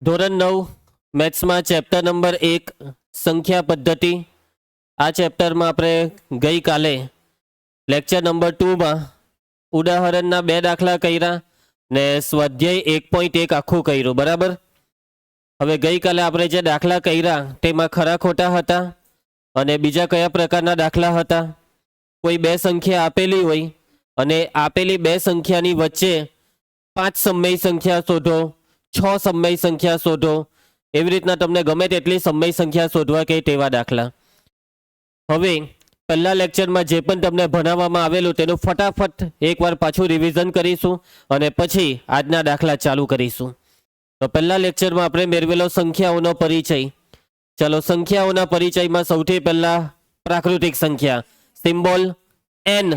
ધોરણ 9 મેથ્સમાં chapter number 1 સંખ્યા પદ્ધતિ। આ ચેપ્ટરમાં આપણે ગઈકાલે લેક્ચર નંબર 2માં ઉદાહરણના 2 દાખલા કર્યા ને સ્વાધ્યાય 1.1 આખું કર્યું, બરાબર। હવે ગઈકાલે આપણે જે દાખલા કર્યા તેમાં ખરા ખોટા હતા અને બીજા કયા પ્રકારના દાખલા હતા। કોઈ બે સંખ્યા આપેલી હોય અને આપેલી બે સંખ્યાની વચ્ચે 5 સમય સંખ્યા શોધો, 6 સમય સંખ્યા શોધો, એવી રીતના તમને ગમે તેટલી સમય સંખ્યા શોધવા કે તેવા દાખલા। હવે પહેલા લેક્ચરમાં જે પણ તમને ભણાવવામાં આવેલું તેનું ફટાફટ એકવાર પાછું રિવિઝન કરીશું અને પછી આજના દાખલા ચાલુ કરીશું। તો પહેલા લેક્ચરમાં આપણે મેળવેલો સંખ્યાઓનો પરિચય। ચલો, સંખ્યાઓના પરિચયમાં સૌથી પહેલા પ્રાકૃતિક સંખ્યા સિમ્બોલ n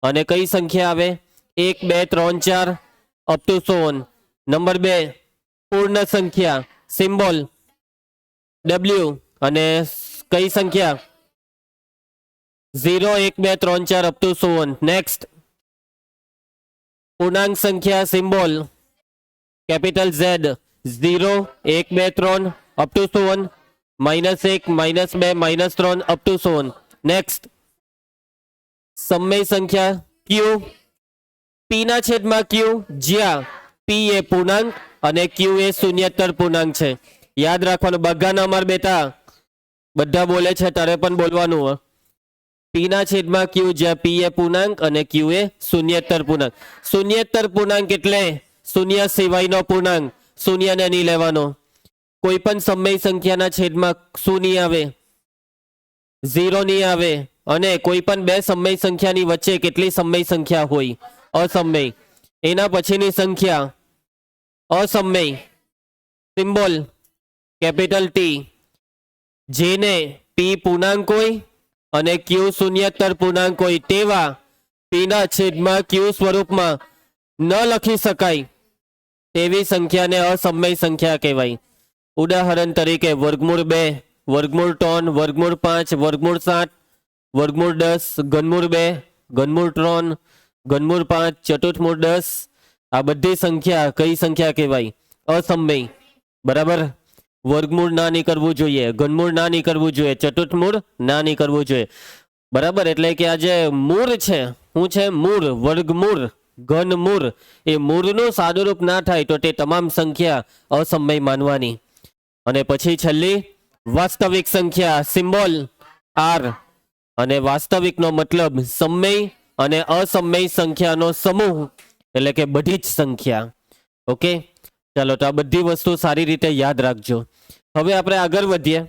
અને કઈ સંખ્યા આવે 1 2 3 4 અપ ટુ 100। નંબર 2 પૂર્ણ સંખ્યા સિમ્બોલ w અને કઈ સંખ્યા 0 1 2 3 4 અપ ટુ 100। નેક્સ્ટ પૂર્ણાંક સંખ્યા symbol capital Z 0 1 2 3 up to 100 -1 -2 -3 up to 100। Next સમય સંખ્યા q p ના છેદમાં q, જ્યાં p એ પૂર્ણાંક અને q એ શૂન્યેતર પૂર્ણાંક છે। યાદ રાખવાનું, બધાના અમાર બેટા બધા બોલે છે તારે પણ બોલવાનું। p ના છેદમાં q, જ્યાં p એ પૂર્ણાંક અને q એ શૂન્યેતર પૂર્ણાંક। શૂન્યેતર પૂર્ણાંક એટલે શૂન્ય સિવાયનો પૂર્ણાંક, શૂન્યને નહીં લેવાનો। કોઈ પણ સમય સંખ્યાના છેદમાં શું નહીં આવે, 0 નહીં આવે। અને કોઈ પણ બે સમય સંખ્યાની વચ્ચે કેટલી સમય સંખ્યા હોય, અસમય, એના પછીની સંખ્યા અસમય સિમ્બોલ કેપિટલ T, જેને p પૂર્ણાંક હોય અને q શૂન્યેતર પૂર્ણાંક હોય તેવા p ના છેદમાં q સ્વરૂપમાં ન લખી શકાય તેવી સંખ્યાને અસમય સંખ્યા કહેવાય। ઉદાહરણ તરીકે વર્ગમૂળ 2, વર્ગમૂળ 3, વર્ગમૂળ 5, વર્ગમૂળ 7, વર્ગમૂળ 10, ઘનમૂળ 2, ઘનમૂળ 3, ઘનમૂળ 5, ચતુર્થમૂળ 10। આ બધી સંખ્યા કઈ સંખ્યા કહેવાય, અસમય, બરાબર। વર્ગમૂળ ના નીકળવું જોઈએ, ઘનમૂળ ના નીકળવું જોઈએ, ચતુર્થમૂળ ના નીકળવું જોઈએ, બરાબર। એટલે કે આ જે મૂળ છે, શું છે મૂળ, વર્ગમૂળ, ઘનમૂળ, એ મૂળનું સાદુરૂપ ના થાય તો તે તમામ સંખ્યા અસમય માનવાની। અને પછી છેલ્લી વાસ્તવિક સંખ્યા સિમ્બોલ r, અને વાસ્તવિકનો મતલબ સમય અને અસમય સંખ્યાનો સમૂહ, એટલે કે બધી જ સંખ્યા। ઓકે, ચાલો, તો આ બધી વસ્તુ સારી રીતે યાદ રાખજો। હવે આપણે આગળ વધીએ।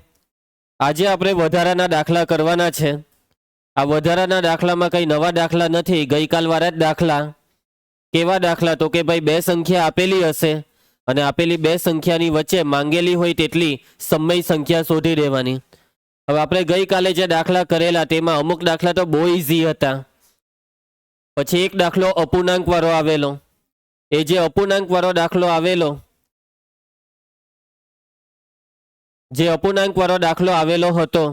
આજે આપણે વધારાના દાખલા કરવાના છે। આ વધારાના દાખલામાં કઈ નવા દાખલા નથી, ગઈકાલ વાળા જ દાખલા। કેવા દાખલા, તો કે ભાઈ બે સંખ્યા આપેલી હશે અને આપેલી બે સંખ્યાની વચ્ચે માંગેલી હોય તેટલી સમય સંખ્યા શોધી દેવાની। હવે આપણે ગઈકાલે જે દાખલા કરેલા તેમાં અમુક દાખલા તો બહુ ઇઝી હતા। પછી એક દાખલો અપૂર્ણાંક વાળો આવેલો, એ જે અપૂર્ણાંક વાળો દાખલો આવેલો, જે અપૂર્ણાંક વાળો દાખલો આવેલો હતો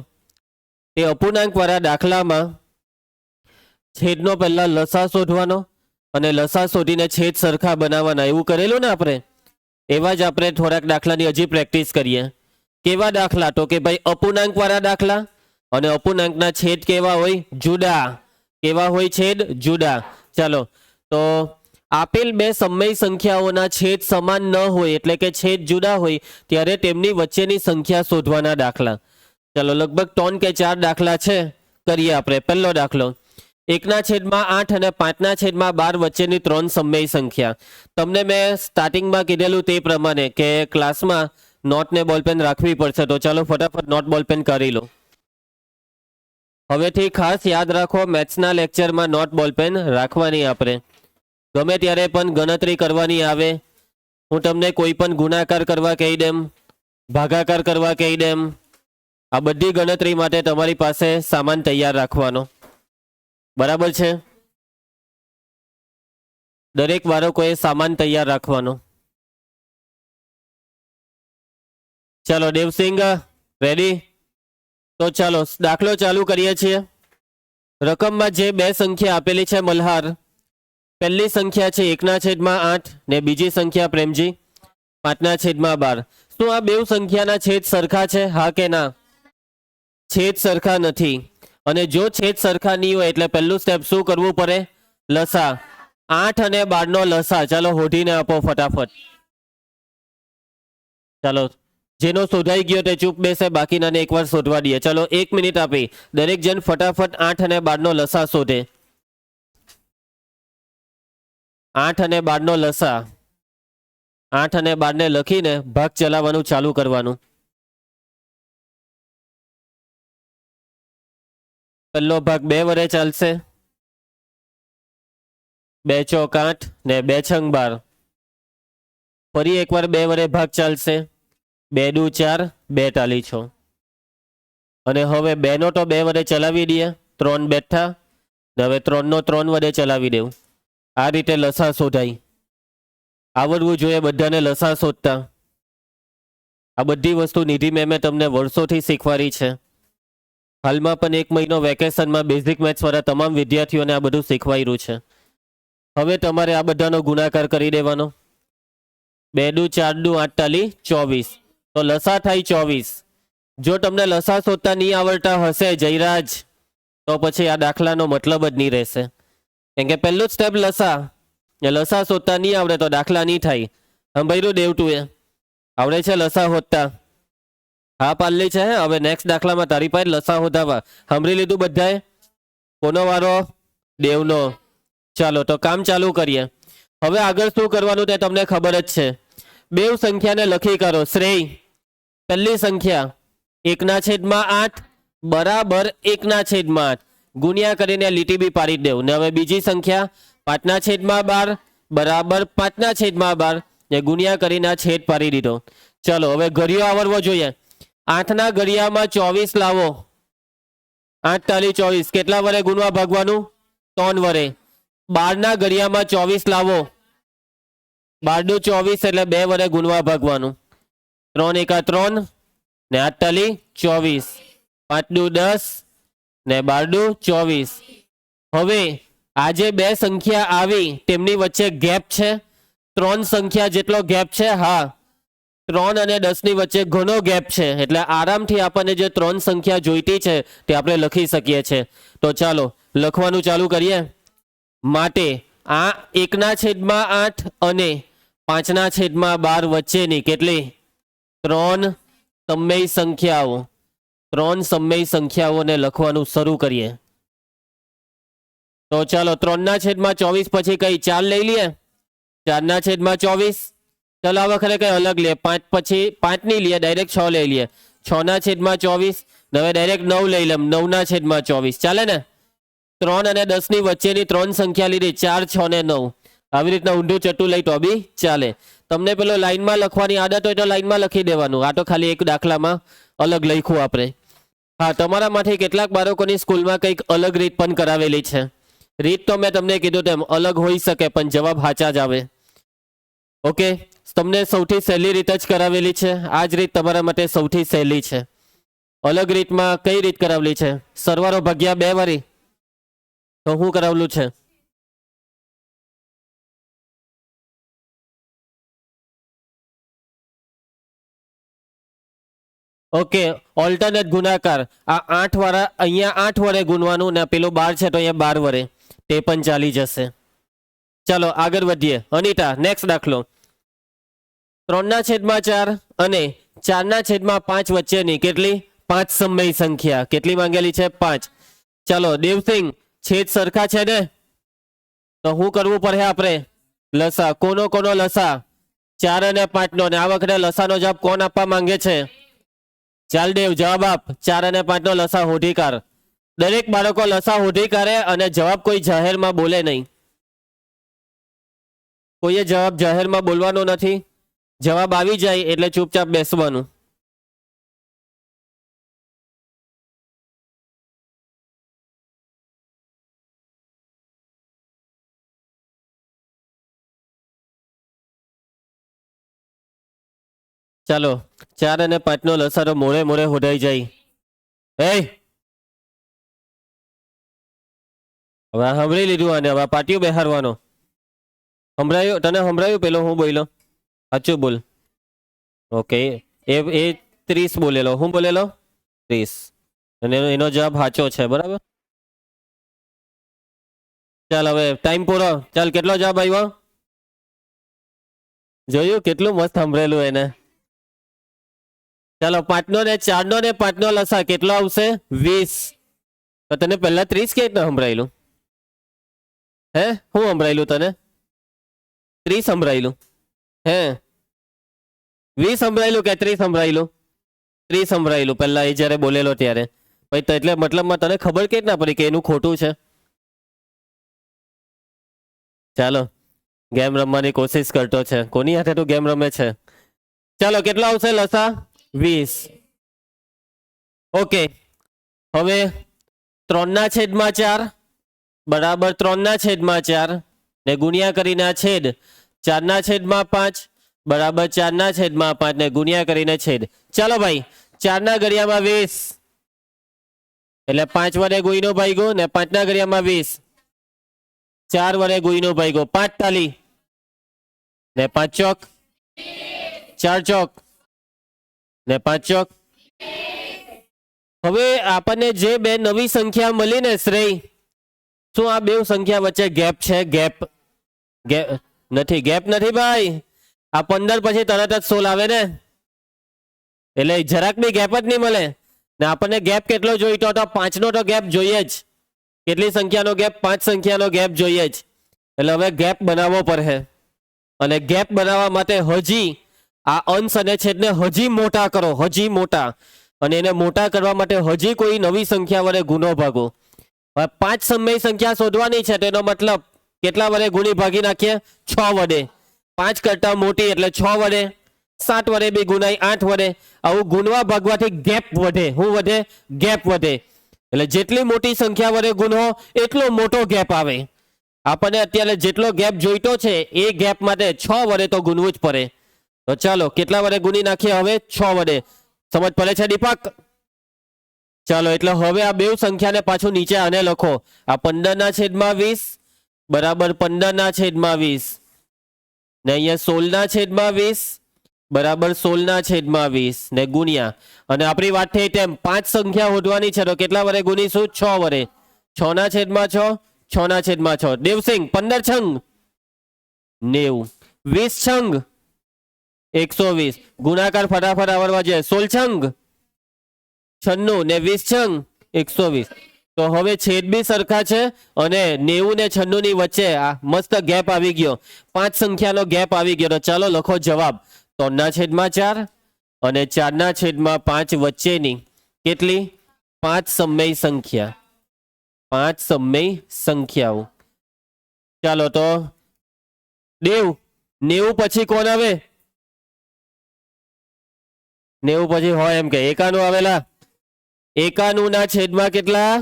તે અપૂર્ણાંક વાળા દાખલામાં છેદનો પહેલા લસા શોધવાનો અને લસા શોધીને છેદ સરખા બનાવવાના, એવું કરેલું ને આપણે। એવા જ આપણે થોડાક દાખલાની હજી પ્રેક્ટિસ કરીએ। કેવા દાખલા, તો કે ભાઈ અપૂર્ણાંક વાળા દાખલા, અને અપૂર્ણાંકના છેદ કેવા હોય, જુદા। કેવા હોય, છેદ જુદા। ચાલો, તો આપેલ બે સમય સંખ્યાઓના છેદ સમાન ન હોય, એટલે કે છેદ જુદા હોય, ત્યારે તેમની વચ્ચેની સંખ્યા શોધવાના દાખલા। ચાલો, લગભગ 3 કે 4 દાખલા છે, કરીએ આપણે। પહેલો દાખલો 1/8 અને 5/12 વચ્ચેની 3 સમય સંખ્યા। તમને મેં સ્ટાર્ટિંગમાં કીધેલું તે પ્રમાણે કે ક્લાસમાં નોટ ને બોલપેન રાખવી પડશે, તો ચાલો ફટાફટ નોટ બોલપેન કરી લો। હવેથી ખાસ યાદ રાખો, મેથ્સના લેક્ચરમાં નોટ બોલપેન રાખવાની આપણે। ગમે ત્યારે પણ ગણતરી કરવાની આવે, હું તમને કોઈ પણ ગુણાકાર કરવા કહી દેમ, ભાગાકાર કરવા કહી દેમ, આ બધી ગણતરી માટે તમારી પાસે સામાન તૈયાર રાખવાનો, બરાબર છે। દરેક બાળકોએ સામાન તૈયાર રાખવાનો। ચાલો દેવસિંહ, રેડી? તો ચાલો દાખલો ચાલુ કરીએ છીએ। રકમમાં જે બે સંખ્યા આપેલી છે મલ્હાર, પહેલી સંખ્યા છે 1/8 ને બીજી સંખ્યા પ્રેમજી 5/12। શું આ બે સંખ્યાના છેદ સરખા છે? હા કે ના? છેદ સરખા નથી. અને જો છેદ સરખા નહીં હોય એટલે પહેલું સ્ટેપ શું કરવું પડે? લસા. 8 અને 12 નો લસા ચાલો હોધીને આપો ફટાફટ. ચાલો, જેનો શોધાઈ ગયો તે ચૂપ બેસે, બાકીનાને એકવાર શોધવા દઈએ. ચાલો 1 મિનિટ આપી દરેક જણ ફટાફટ 8 અને 12 નો લસા શોધે. 8 અને 12 નો લસા. 8 અને 12 ને લખીને ભાગ ચલાવવાનું ચાલુ કરવાનું. પહેલો ભાગ 2 વડે ચાલશે. 2 ચોક 8 ને 2 છંગ 12. ફરી એકવાર 2 વડે ભાગ ચાલશે. 2 દુ 4, 2 ટાલી 6. અને હવે 2 નો તો 2 વડે ચલાવી દઈએ. 3 બેઠા ને હવે 3 નો 3 વડે ચલાવી દેવું. આ રીતે લસા શોધાય. આવડવું જોઈએ બધાને લસા શોધતા. આ બધી વસ્તુ નિધિ મેમે તમને વર્ષોથી શીખવાડી છે. હાલમાં પણ 1 મહિનો વેકેશનમાં બેઝિક મેથ્સ વાળા તમામ વિદ્યાર્થીઓને આ બધું શીખવાડ્યું છે. હવે તમારે આ બધાનો ગુણાકાર કરી દેવાનો. 2 દુ 4 દુ 8 ટાલી 24. તો લસા થાય 24. જો તમને લસા શોધતા નહીં આવડતા હશે જયરાજ, તો પછી આ દાખલાનો મતલબ જ નહીં રહેશે. કેમ કે પહેલું જ સ્ટેપ લસા. લસા શોધતા નહીં આવડે તો દાખલા નહીં થાય. ભાઈ દેવતું એ આવડે છે લસા શોધતા? હા પાલ્લી છે. હવે નેક્સ્ટ દાખલામાં તારી પાસે લસા શોધાવા. સાંભળી લીધું બધાએ? કોનો વારો? દેવનો. ચાલો તો કામ ચાલુ કરીએ. હવે આગળ શું કરવાનું તે તમને ખબર જ છે. બે સંખ્યાને લખી કરો. શ્રેય, પહેલી સંખ્યા 1/8 બરાબર 1/8 ગુણ્યા કરીને લીટી બી પાડી દેવું. ને હવે બીજી સંખ્યા 5/12 બરાબર 5/12 ને ગુણ્યા કરીને આ છેદ પાડી દીધો. ચલો હવે ઘડિયો આવડવો જોઈએ. 8 ના ઘડિયામાં 24 લાવો. 8 ટાલી 24 કેટલા વડે ગુણવા ભાગવાનું? 3 વડે. 12 ના ઘડિયામાં 24 લાવો. 12 દુ 24 એટલે 2 વડે ગુણવા ભાગવાનું. 3 એકા 3 ને 8 ટાલી 24. 5 દુ 10 ને 12 દુ 24. હવે આ જે બે સંખ્યા આવી તેમની વચ્ચે ગેપ છે. 3 સંખ્યા જેટલો ગેપ છે. હા, 3 અને 10 ની વચ્ચે ઘણો ગેપ છે. એટલે આરામથી આપણને જે 3 સંખ્યા જોઈતી છે તે આપણે લખી શકીએ છીએ. તો ચાલો લખવાનું ચાલુ કરીએ. માટે આ 1/8 અને 5/12 વચ્ચેની કેટલી? 3 સમય સંખ્યાઓ. 3 સમય સંખ્યાઓને લખવાનું શરૂ કરીએ. તો ચાલો 3/24 પછી કઈ 4 લઈ લઈએ. 4/24. ચાલો આ વખતે કઈ અલગ લઈએ. 5 પછી 5 નહીં લઈએ, ડાયરેક્ટ 6 લઈ લઈએ. 6/24. હવે ડાયરેક્ટ 9 લઈ લઈએ. 9/24 ચાલે ને? 3 અને 10 ની વચ્ચેની 3 સંખ્યા લીધી. 4, 6 ને 9. આવી રીતના ઊંધું ચટ્ટું લઈ તો બી ચાલે. તમને પેલો લાઈનમાં લખવાની આદત હોય તો લાઈનમાં લખી દેવાનું. આ તો ખાલી એક દાખલામાં અલગ લખ્યું આપણે. હા, તમારામાંથી કેટલાક બાળકોની સ્કૂલમાં કંઈક અલગ રીત પણ કરાવેલી છે. રીત તો મેં તમને કીધું તેમ અલગ હોઈ શકે પણ જવાબ સાચા જ આવે. ઓકે, તમને સૌથી સહેલી રીત જ કરાવેલી છે. આ જ રીત તમારા માટે સૌથી સહેલી છે. અલગ રીતમાં કઈ રીત કરાવેલી છે? સરવાળો ભાગ્યા 2 વાળી. તો શું કરાવેલું છે? ઓકે, ઓલ્ટરનેટ ગુણાકાર. આ 8 વાળા અહીંયા 8 વડે ગુણવાનું ને પેલું 12 છે તો અહીંયા 12 વડે. તે પણ ચાલી જશે. ચાલો આગળ વધીએ. અનિતા, નેક્સ્ટ દાખલો. 3/4 અને 4/5 વચ્ચેની કેટલી? 5 સમય સંખ્યા. કેટલી માંગેલી છે? 5. ચાલો દેવસિંહ, છેદ સરખા છે ને? તો શું કરવું પડે આપણે? લસા. કોનો કોનો લસા? 4 અને 5 નો. ને આ વખતે લસાનો જવાબ કોણ આપવા માંગે છે? ચાલ દેવ જવાબ આપ. 4 અને 5 નો લસા હોધી કાઢ. દરેક બાળકો લસા હોધી કાઢે અને જવાબ કોઈ જાહેરમાં બોલે નહીં. કોઈએ જવાબ જાહેરમાં બોલવાનો નથી. જવાબ આવી જાય એટલે ચૂપચાપ બેસવાનું. ચાલો 4 અને 5 નો લસારો મોડે મોડે હોધાઈ જાય. હવે સાંભળી લીધું આને. હવે પાટિયું બેહારવાનો. સંભળાયું તને? સંભળાયું પેલો હું બોલ્યો? સાચું બોલ. ઓકે, એ 30 બોલેલો. હું બોલેલો 30 અને એનો જવાબ સાચો છે. બરાબર. ચાલ હવે ટાઈમ પૂરો. ચાલ કેટલો જવાબ આવ્યો? જોયું કેટલું મસ્ત સાંભળેલું એને. ચાલો 5 ને 4 ને 5 લસા કેટલો આવશે? 20. તો તને પહેલા 30 કે રીતના સંભળાયેલું? હે શું સંભળાયેલું તને? 30 સંભળાયેલું હે? 20 સંભળાયેલું કે 30 સંભળાયેલું? 30 સંભળાયેલું પહેલા એ જ્યારે બોલેલો ત્યારે. પછી તો એટલે મતલબમાં તને ખબર કે રીતના પડી કે એનું ખોટું છે? ચાલો ગેમ રમવાની કોશિશ કરતો છે. કોની હાથે તું ગેમ રમે છે? ચાલો કેટલો આવશે લસા? 20. ઓકે હવે 3/4 બરાબર 3/4 ને ગુણ્યા કરીને આ છેદ 4/5 બરાબર 4/5 ને ગુણ્યા કરીને છેદ. ચાલો ભાઈ 4 ઘડિયામાં 20 એટલે 5 વડે ગુઈનો ભાગ્યો ને 5 ઘડિયામાં 20 4 વડે ગુઈનો ભાગ્યો 5 તાલી ને 5 ચોક 4 ચોક ને 5 ચોક. હવે આપણને જે બે નવી સંખ્યા મળી ને શ્રેય, શું આ બે સંખ્યા વચ્ચે ગેપ છે? ગેપ નથી. ગેપ નથી ભાઈ. આ 15 પછી તરત જ 16 આવે ને, એટલે જરાક બી ગેપ જ નહીં મળે. ને આપણને ગેપ કેટલો જોઈતો હતો? 5 નો તો ગેપ જોઈએ જ. કેટલી સંખ્યાનો ગેપ? 5 સંખ્યાનો ગેપ જોઈએ જ. એટલે હવે ગેપ બનાવવો પડે. અને ગેપ બનાવવા માટે હજી આ અંશ અને છેદને હજી મોટા કરો, હજી મોટા. અને એને મોટા કરવા માટે હજી કોઈ નવી સંખ્યા વડે ગુનો ભાગો. હવે 5 સમય સંખ્યા શોધવાની છે, તેનો મતલબ કેટલા વડે ગુણી ભાગી નાખીએ? 6 વડે. 5 કરતા મોટી એટલે 6 વડે. 7 વડે બી ગુનાય, 8 વડે. આવું ગુણવા ભાગવાથી ગેપ વધે. શું વધે? ગેપ વધે. એટલે જેટલી મોટી સંખ્યા વડે ગુનો એટલો મોટો ગેપ આવે. આપણને અત્યારે જેટલો ગેપ જોઈતો છે એ ગેપ માટે 6 વડે તો ગુનવું જ પડે. તો ચાલો કેટલા વડે ગુની નાખીએ હવે? 6 વડે. સમજ પડે છે દીપક? ચાલો એટલે હવે આ બે સંખ્યાને પાછું નીચે આને લખો. આ 15/20 બરાબર 15/20 ને અહીંયા 16/20 બરાબર 16/20 ને ગુણ્યા. અને આપણી વાત થઈ તેમ 5 સંખ્યા શોધવાની છે, તો કેટલા વડે ગુનીશું? 6 વડે. 6/6 6/6. દેવસિંહ 15 છંગ 90, 20 છંગ 120. ગુણાકાર ફટાફટ આવડવા જોઈએ. 16 છંગ 96 ને 20 છંગ 120. તો હવે છેદ બી સરખા છે અને 90 ને 96 ની વચ્ચે આ મસ્ત ગેપ આવી ગયો. 5 સંખ્યાનો ગેપ આવી ગયો. તો ચાલો લખો જવાબ. 3/4 અને 4/5 વચ્ચેની કેટલી? 5 સમય સંખ્યા. 5 સમય સંખ્યાઓ. ચાલો તો દેવ 90 પછી કોણ આવે? 90 પછી હોય એમ કે 91 આવેલા. 91 ના છેદમાં કેટલા?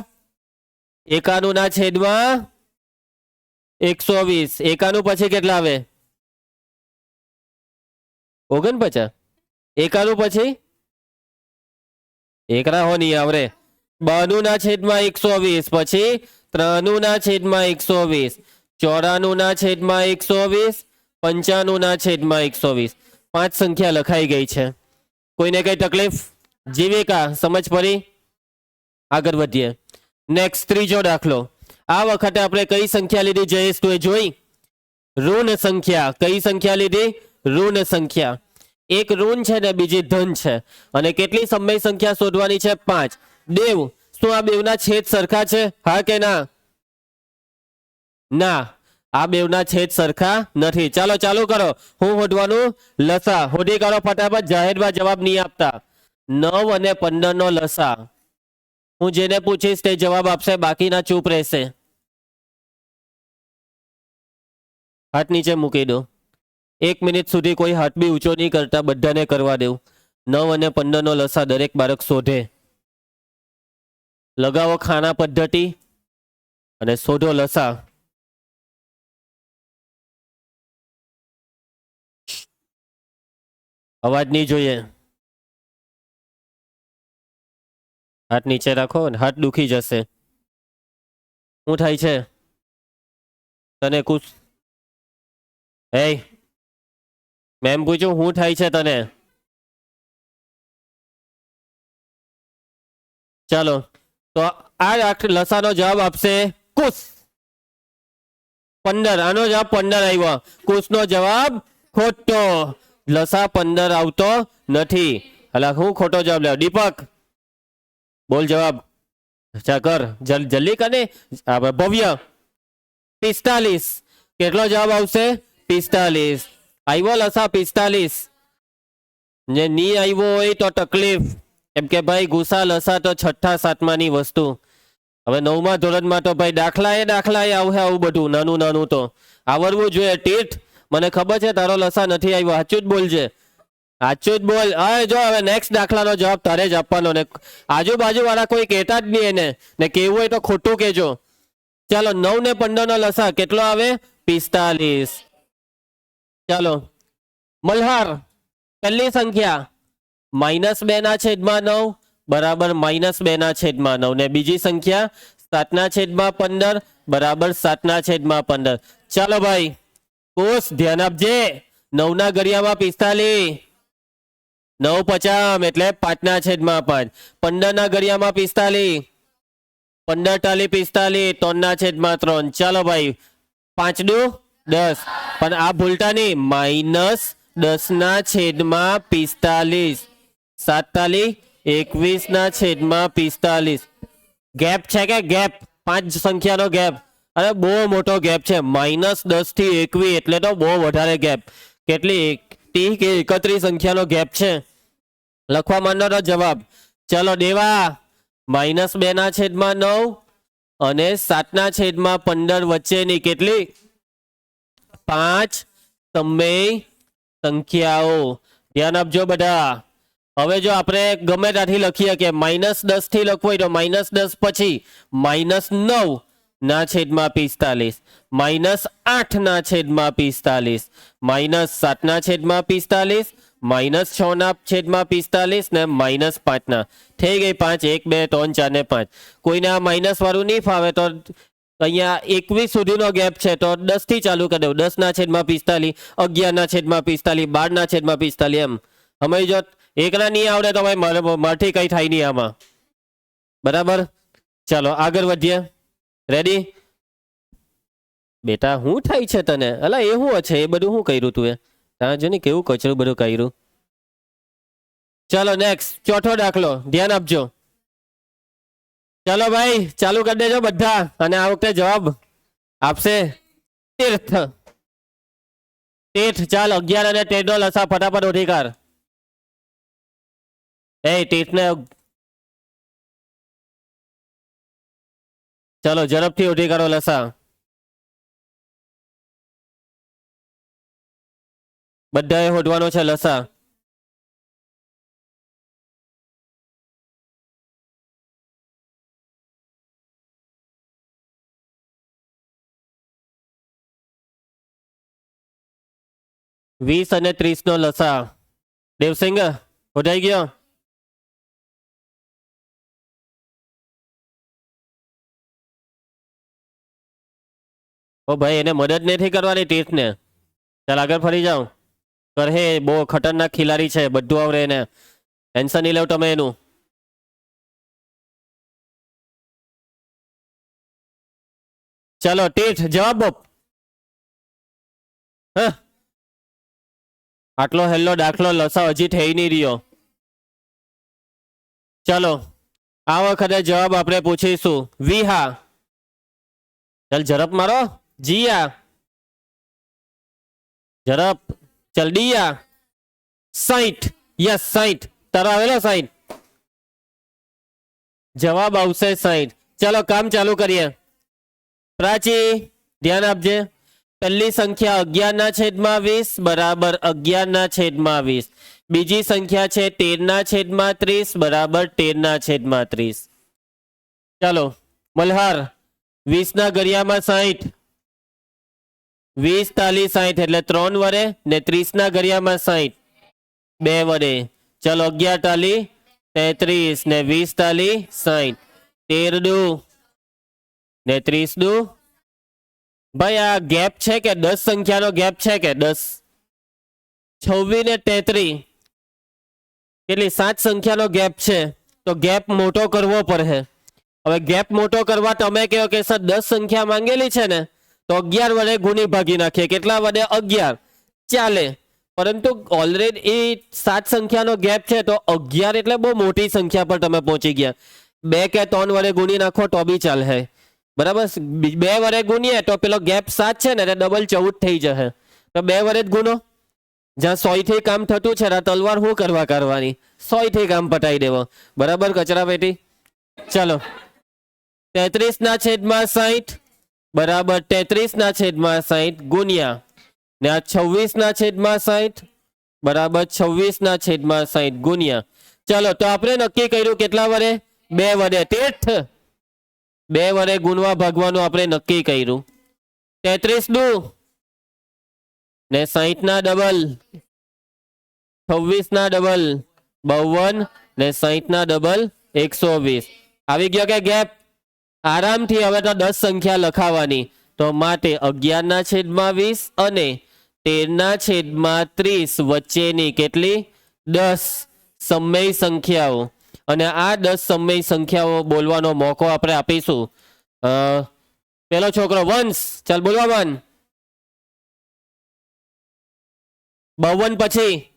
91 ના છેદમાં 120. 91 પછી કેટલા આવે? 49. 91 પછી એકરા હો નહીં આવરે. 92 ના છેદમાં 120 પછી 93 ના છેદમાં 120 94 ના છેદમાં 120 95 ના છેદમાં 120. 5 સંખ્યા લખાઈ ગઈ છે. કોઈને કઈ તકલીફ? જીવિકા સમજ પડી? આગળ વધીએ. નેક્સ્ટ ત્રીજો દાખલો. આ વખતે આપણે કઈ સંખ્યા લીધી જયેશ? તું એ જોઈ? ઋણ સંખ્યા. કઈ સંખ્યા લીધી? ઋણ સંખ્યા. એક ઋણ છે ને બીજી ધન છે. અને કેટલી સમય સંખ્યા શોધવાની છે? 5. દેવ શું આ બેવના છેદ સરખા છે? હા કે ના? ના, આ બેવના છેદ સરખા નથી. ચાલો ચાલુ કરો. હું શોધવાનું? લસા. શોધી કાઢો ફટાફટ. જાહેરમાં જવાબ નહીં આપતા. 9 અને 15 નો લસા. હું જેને પૂછીશ તે જવાબ આપશે, બાકીના ચૂપ રહેશે. હાથ નીચે મૂકી દો. 1 મિનિટ સુધી કોઈ હાથ બી ઊંચો નહીં કરતા. બધાને કરવા દેવું. 9 અને 15 નો લસા દરેક બાળક શોધે. લગાવો ખાના પદ્ધતિ અને શોધો લસા. અવાજ નહીં જોઈએ. હાથ નીચે રાખો ને હાથ દુખી જશે. શું થાય છે તને? કુછ હે મેમ પૂછ્યું શું થાય છે તને? ચાલો તો આ લસાનો જવાબ આપશે કુશ 15. આનો જવાબ 15 આવ્યો. કુશનો જવાબ ખોટો. લસા 15 આવતો નથી. એટલે હું ખોટો જવાબ લેવો. દીપક બોલ જવાબ. અચ્છા કર જલ્દી કરે. ભવ્ય 45. કેટલો જવાબ આવશે? 45. આવ્યો લસા 45. જે ની આવ્યો હોય તો તકલીફ. કેમ કે ભાઈ ગુસા લસા તો છઠ્ઠા સાતમાની વસ્તુ. હવે 9મા ધોરણમાં તો ભાઈ દાખલા એ આવશે આવું બધું નાનું નાનું તો આવડવું જોઈએ. તીર્થ મને ખબર છે તારો લસા નથી આવ્યો. સાચું જ બોલજે. સાચું જ બોલ. હવે જો હવે નેક્સ્ટ દાખલાનો જવાબ તારે જ આપવાનો ને આજુબાજુ વાળા કોઈ કહેતા જ નહીં એને ને કેવું હોય તો ખોટું કહેજો. ચાલો 9 ને 15 નો લસા કેટલો આવે? 45. ચાલો મલ્હાર પહેલી સંખ્યા -2/9 બરાબર -2/9 ને બીજી સંખ્યા 7/15 બરાબર 7/15. ચાલો ભાઈ કોષ ધ્યાન આપજે. 9 ના ઘડિયામાં 45. 9 50 એટલે 5/5. 15 ના ઘડિયામાં 45. 15 ટાલી 45. 3/3. ચાલો ભાઈ 5 દુ 10. પણ આ ભૂલતા નહીં. -10/45. 7 તાલી 21/45. ગેપ છે કે ગેપ? 5 સંખ્યાનો ગેપ. અરે બહુ મોટો ગેપ છે. -10 થી 21 એટલે તો બહુ વધારે ગેપ. કેટલી 30 કે 31 સંખ્યાનો ગેપ છે. લખવા માંડો તો જવાબ. ચલો દેવા -2/9 અને 7/15 વચ્ચેની કેટલી? 5 સમય સંખ્યાઓ. ધ્યાન આપજો બધા. હવે જો આપણે ગમે ત્યાંથી લખીએ કે -10 થી લખવું હોય તો -10 પછી -9/45. -8/45. -7/45. -6/45 ને -5 થઈ ગઈ 5. 1 2 3 4 ને 5. કોઈને આ માઇનસ વાળું નહીં ફાવે તો અહીંયા 21 સુધીનો ગેપ છે તો 10 થી ચાલુ કરી દઉં. 10/45. 11/45. 12/45 એમ. અમે જો એકના નહીં આવડે તો ભાઈ મારથી કઈ થાય નહીં આમાં. બરાબર. ચાલો આગળ વધીએ. રેડી બેટા? શું થાય છે તને? અલા એ શું છે? એ બધું શું કર્યું તું? ત્યાં જો ને કેવું કચરું બધું કર્યું. ચાલો નેક્સ્ટ ચોથો દાખલો. ધ્યાન આપજો. ચાલો ભાઈ ચાલુ કરી દેજો બધા. અને આ વખતે જવાબ આપશે તીર્થ. ચાલ 11 અને 13 નો લસા ફટાફટ ઓઠીકાર. એ તીર્થને ચાલો ઝડપથી ઉઠી કરો લસા. બધાએ હોડવાનો છે લસા. વીસ અને 30 નો લસા. દેવસિંહ હોડાઈ ગયો. ઓ ભાઈ એને મદદ નથી કરવાની તીર્થને. ચાલ આગળ ફરી જાઓ. કરે બહુ ખતરનાક ખિલાડી છે. બધું આવડે એને. ટેન્શન નહીં લેવું તમે એનું. ચાલો તીર્થ જવાબ બોપ. આટલો હેલ્લો દાખલો લસા હજી થઈ નહીં રહ્યો. ચાલો આ વખતે જવાબ આપણે પૂછીશું વિહા. ચાલ ઝડપ મારો. જીયા ઝડપ. ચલ ડીયા 60. યસ 60. તારો આવેલો 60. જવાબ આવશે 60. ચાલો કામ ચાલુ કરીએ. પ્રાચી ધ્યાન આપજે. પહેલી સંખ્યા 11/20 બરાબર 11/20. બીજી સંખ્યા છે 13/30 બરાબર 13/30. ચાલો મલ્હાર 20 ના ઘડિયામાં 60. 20 તાલી 60 એટલે 3 વડે ને 30 ના ઘડિયામાં 60 2 વડે. ચાલો 11 તાલી 33 ને 20 તાલી 60. 13 દુ ને 30 દુ. ભાઈ આ ગેપ છે કે 10 સંખ્યાનો ગેપ છે કે 10? 26 ને 33 કેટલી 7 સંખ્યાનો ગેપ છે. તો ગેપ મોટો કરવો પડે. હવે ગેપ મોટો કરવા તમે કહો કે સર 10 સંખ્યા માંગેલી છે ને તો 11 વડે ગુણી ભાગી નાખીએ. કેટલા વડે? 11. ચાલે. પરંતુ ઓલરેડી 7 સંખ્યાનો ગેપ છે તો 11 એટલે બહુ મોટી સંખ્યા પર તમે પહોંચી ગયા. 2 કે 3 વડે ગુણી નાખો તો બી ચાલે. બરાબર. 2 વડે ગુણીએ તો પેલો ગેપ 7 છે ને એટલે ડબલ 14 થઈ જશે. તો 2 વડે જ ગુનો. જ્યાં 100 થી કામ થતું છે તલવાર શું કરવા કરવાની? 100 થી કામ પટાઈ દેવો. બરાબર કચરા પેટી. ચાલો 33/60 બરાબર 33/60 ગુણ્યા ને આ 26/60 બરાબર 26/60 ગુણ્યા. ચાલો તો આપણે નક્કી કર્યું કેટલા વડે? 2 વડે. તીર્થ 2 વડે ગુણવા ભાગવાનું આપણે નક્કી કર્યું. 33 દુ ને 60 ના ડબલ 26 ના ડબલ 52 ને 60 ના ડબલ 120. આવી ગયો કે ગેપ? આરામથી હવે તો 10 સંખ્યા લખાવાની. તો માટે 11/20 અને 13/30 વચ્ચેની કેટલી? 10 સમય સંખ્યાઓ. અને આ 10 સમય સંખ્યાઓ બોલવાનો મોકો આપણે આપીશું. પેલો છોકરો વંશ, ચાલ બોલવા મન. 52 પછી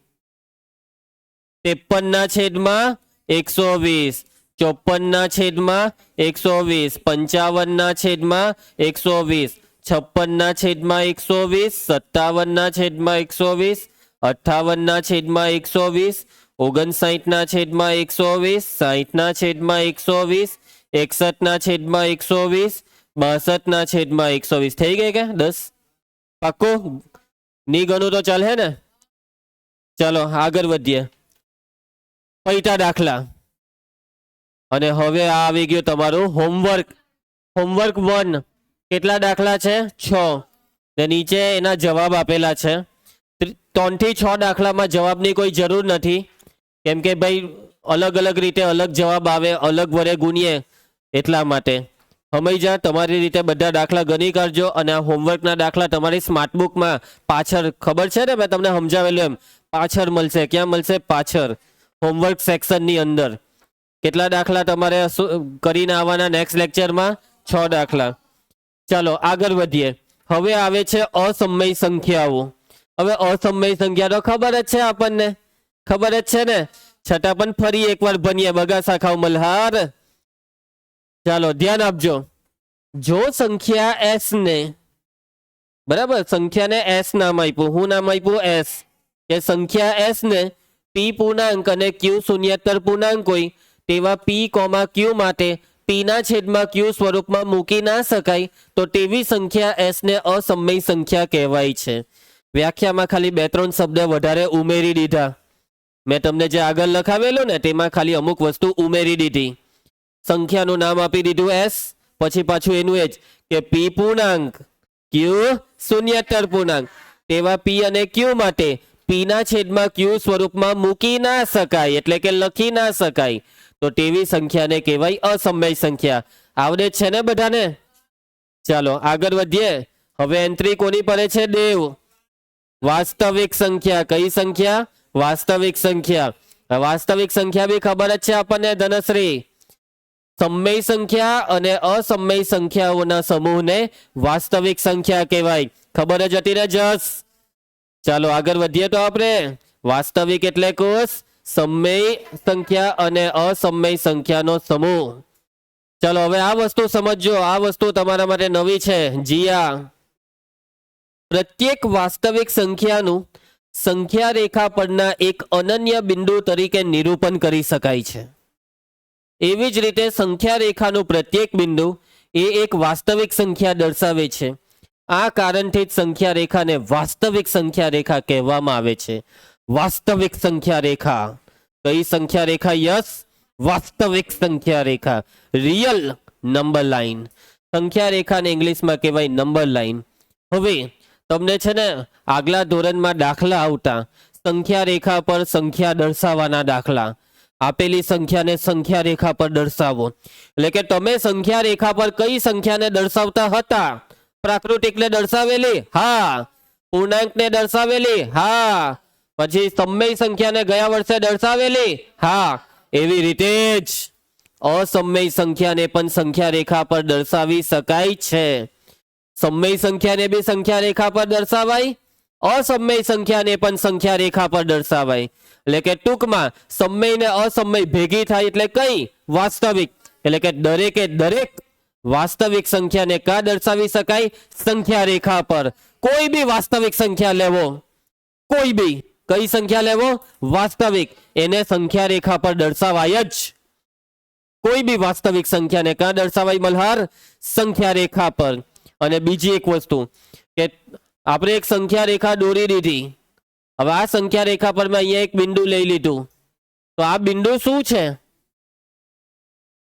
53/120, 54/120, 55/120, 56/120, 57/120, 58/120, 59/120, 59/120, 60/120, 61/120, 62/120. થઈ ગઈ કે 10? પાક્કું? ની ગણું તો ચાલે ને? ચાલો આગળ વધીએ. પૈટા દાખલા. અને હવે આ આવી ગયું તમારું હોમવર્ક. હોમવર્ક 1. કેટલા દાખલા છે? 6. ને નીચે એના જવાબ આપેલા છે. 3 થી 6 દાખલામાં જવાબની કોઈ જરૂર નથી. કેમ કે ભાઈ અલગ અલગ રીતે અલગ જવાબ આવે, અલગ વડે ગુણીએ એટલા માટે. સમજ્યા? તમારી રીતે બધા દાખલા ગણી કાઢજો. અને આ હોમવર્કના દાખલા તમારી સ્માર્ટબુકમાં પાછળ, ખબર છે ને મેં તમને સમજાવેલું એમ, પાછળ મળશે. ક્યાં મળશે? પાછળ હોમવર્ક સેક્શનની અંદર. કેટલા દાખલા તમારે કરીને આવવાના નેક્સ્ટ લેક્ચરમાં? 6 દાખલા. ચાલો આગળ વધીએ. હવે આવે છે અસમય સંખ્યાઓ. હવે અસમય સંખ્યા તો ખબર જ છે આપણને, ખબર જ છે ને, છતાં પણ ફરી એકવાર ભણીએ. બગાસા ખાવ મલ્હાર. ચાલો ધ્યાન આપજો. જો સંખ્યા એસ ને, બરાબર, સંખ્યાને એસ નામ આપ્યું. હું નામ આપ્યું? એસ. કે સંખ્યા એસ ને પી પૂર્ણાંક અને ક્યુ શૂન્યેતર પૂર્ણાંક હોય તેવા પી કોમા ક્યુ માટે પી ના છેદમાં ક્યુ સ્વરૂપમાં મૂકી ના શકાય તો તેવી સંખ્યા એસ ને અસમય સંખ્યા કહેવાય છે. વ્યાખ્યામાં ખાલી 2-3 શબ્દ વધારે ઉમેરી દીધા. મેં તમને જે આગળ લખાવેલું ને તેમાં ખાલી અમુક વસ્તુ ઉમેરી દીધી. સંખ્યાનું નામ આપી દીધું એસ, પછી પાછું એનું એ જ કે પી પૂર્ણાંક ક્યુ શૂન્યેતર પૂર્ણાંક તેવા પી અને ક્યુ માટે પી ના છેદમાં ક્યુ સ્વરૂપમાં મૂકી ના શકાય, એટલે કે લખી ના શકાય તો તેવી સંખ્યાને કહેવાય અસમય સંખ્યા. આવડે જ છે ને બધાને? ચાલો આગળ વધીએ. હવે એન્ટ્રી કોની પડે છે? દેવ. વાસ્તવિક સંખ્યા. કઈ સંખ્યા? વાસ્તવિક સંખ્યા. વાસ્તવિક સંખ્યા બી ખબર જ છે આપણને ધનશ્રી. સમય સંખ્યા અને અસમય સંખ્યાઓના સમૂહને વાસ્તવિક સંખ્યા કહેવાય. ખબર જ હતી ને જસ? ચાલો આગળ વધીએ તો આપણે. વાસ્તવિક એટલે કોષ, સમય સંખ્યા અને અસમય સંખ્યાનો સમૂહ. ચાલો હવે આ વસ્તુ સમજજો. આ વસ્તુ તમારા માટે નવી છે. જીયા, પ્રત્યેક વાસ્તવિક સંખ્યાનું સંખ્યા રેખા પરના એક અનન્ય બિંદુ તરીકે નિરૂપણ કરી શકાય છે. એવી જ રીતે સંખ્યા રેખાનું પ્રત્યેક બિંદુ એ એક વાસ્તવિક સંખ્યા દર્શાવે છે. આ કારણથી જ સંખ્યા રેખાને વાસ્તવિક સંખ્યા રેખા કહેવામાં આવે છે. વાસ્તવિક સંખ્યા રેખા. કઈ સંખ્યા રેખા? યસ, વાસ્તવિક સંખ્યા રેખા. Real number line. સંખ્યા રેખાને ઇંગ્લિશમાં કહેવાય નંબર લાઈન. હવે તમને છે ને આગલા ધોરણમાં દાખલા આવતા સંખ્યા રેખા પર સંખ્યા દર્શાવવાના દાખલા. આપેલી સંખ્યાને સંખ્યા રેખા પર દર્શાવો. એટલે કે તમે સંખ્યા રેખા પર કઈ સંખ્યાને દર્શાવતા હતા? પ્રાકૃતિકને દર્શાવેલી? હા. પૂર્ણાંકને દર્શાવેલી? હા. પછી સમય સંખ્યાને ગયા વર્ષે દર્શાવેલી? હા. એવી રીતે જ અસમય સંખ્યાને પણ સંખ્યા રેખા પર દર્શાવી શકાય છે. સમય સંખ્યાને બી સંખ્યા રેખા પર દર્શાવાય, અસમય સંખ્યાને પણ સંખ્યા રેખા પર દર્શાવાય. એટલે કે ટૂંકમાં સમય ને અસમય ભેગી થાય એટલે કઈ? વાસ્તવિક. એટલે કે દરેકે દરેક વાસ્તવિક સંખ્યાને કા દર્શાવી શકાય? સંખ્યા રેખા પર. કોઈ બી વાસ્તવિક સંખ્યા લેવો, કોઈ બી કઈ સંખ્યા લેવો? વાસ્તવિક, એને સંખ્યા રેખા પર દર્શાવાય જ. કોઈ બી વાસ્તવિક સંખ્યાને કા દર્શાવાય મલ્હાર? સંખ્યા રેખા પર. અને બીજી એક વસ્તુ કે આપણે એક સંખ્યા રેખા દોરી દીધી. હવે આ સંખ્યા રેખા પર મેં અહીંયા એક બિંદુ લઈ લીધું, તો આ બિંદુ શું છે?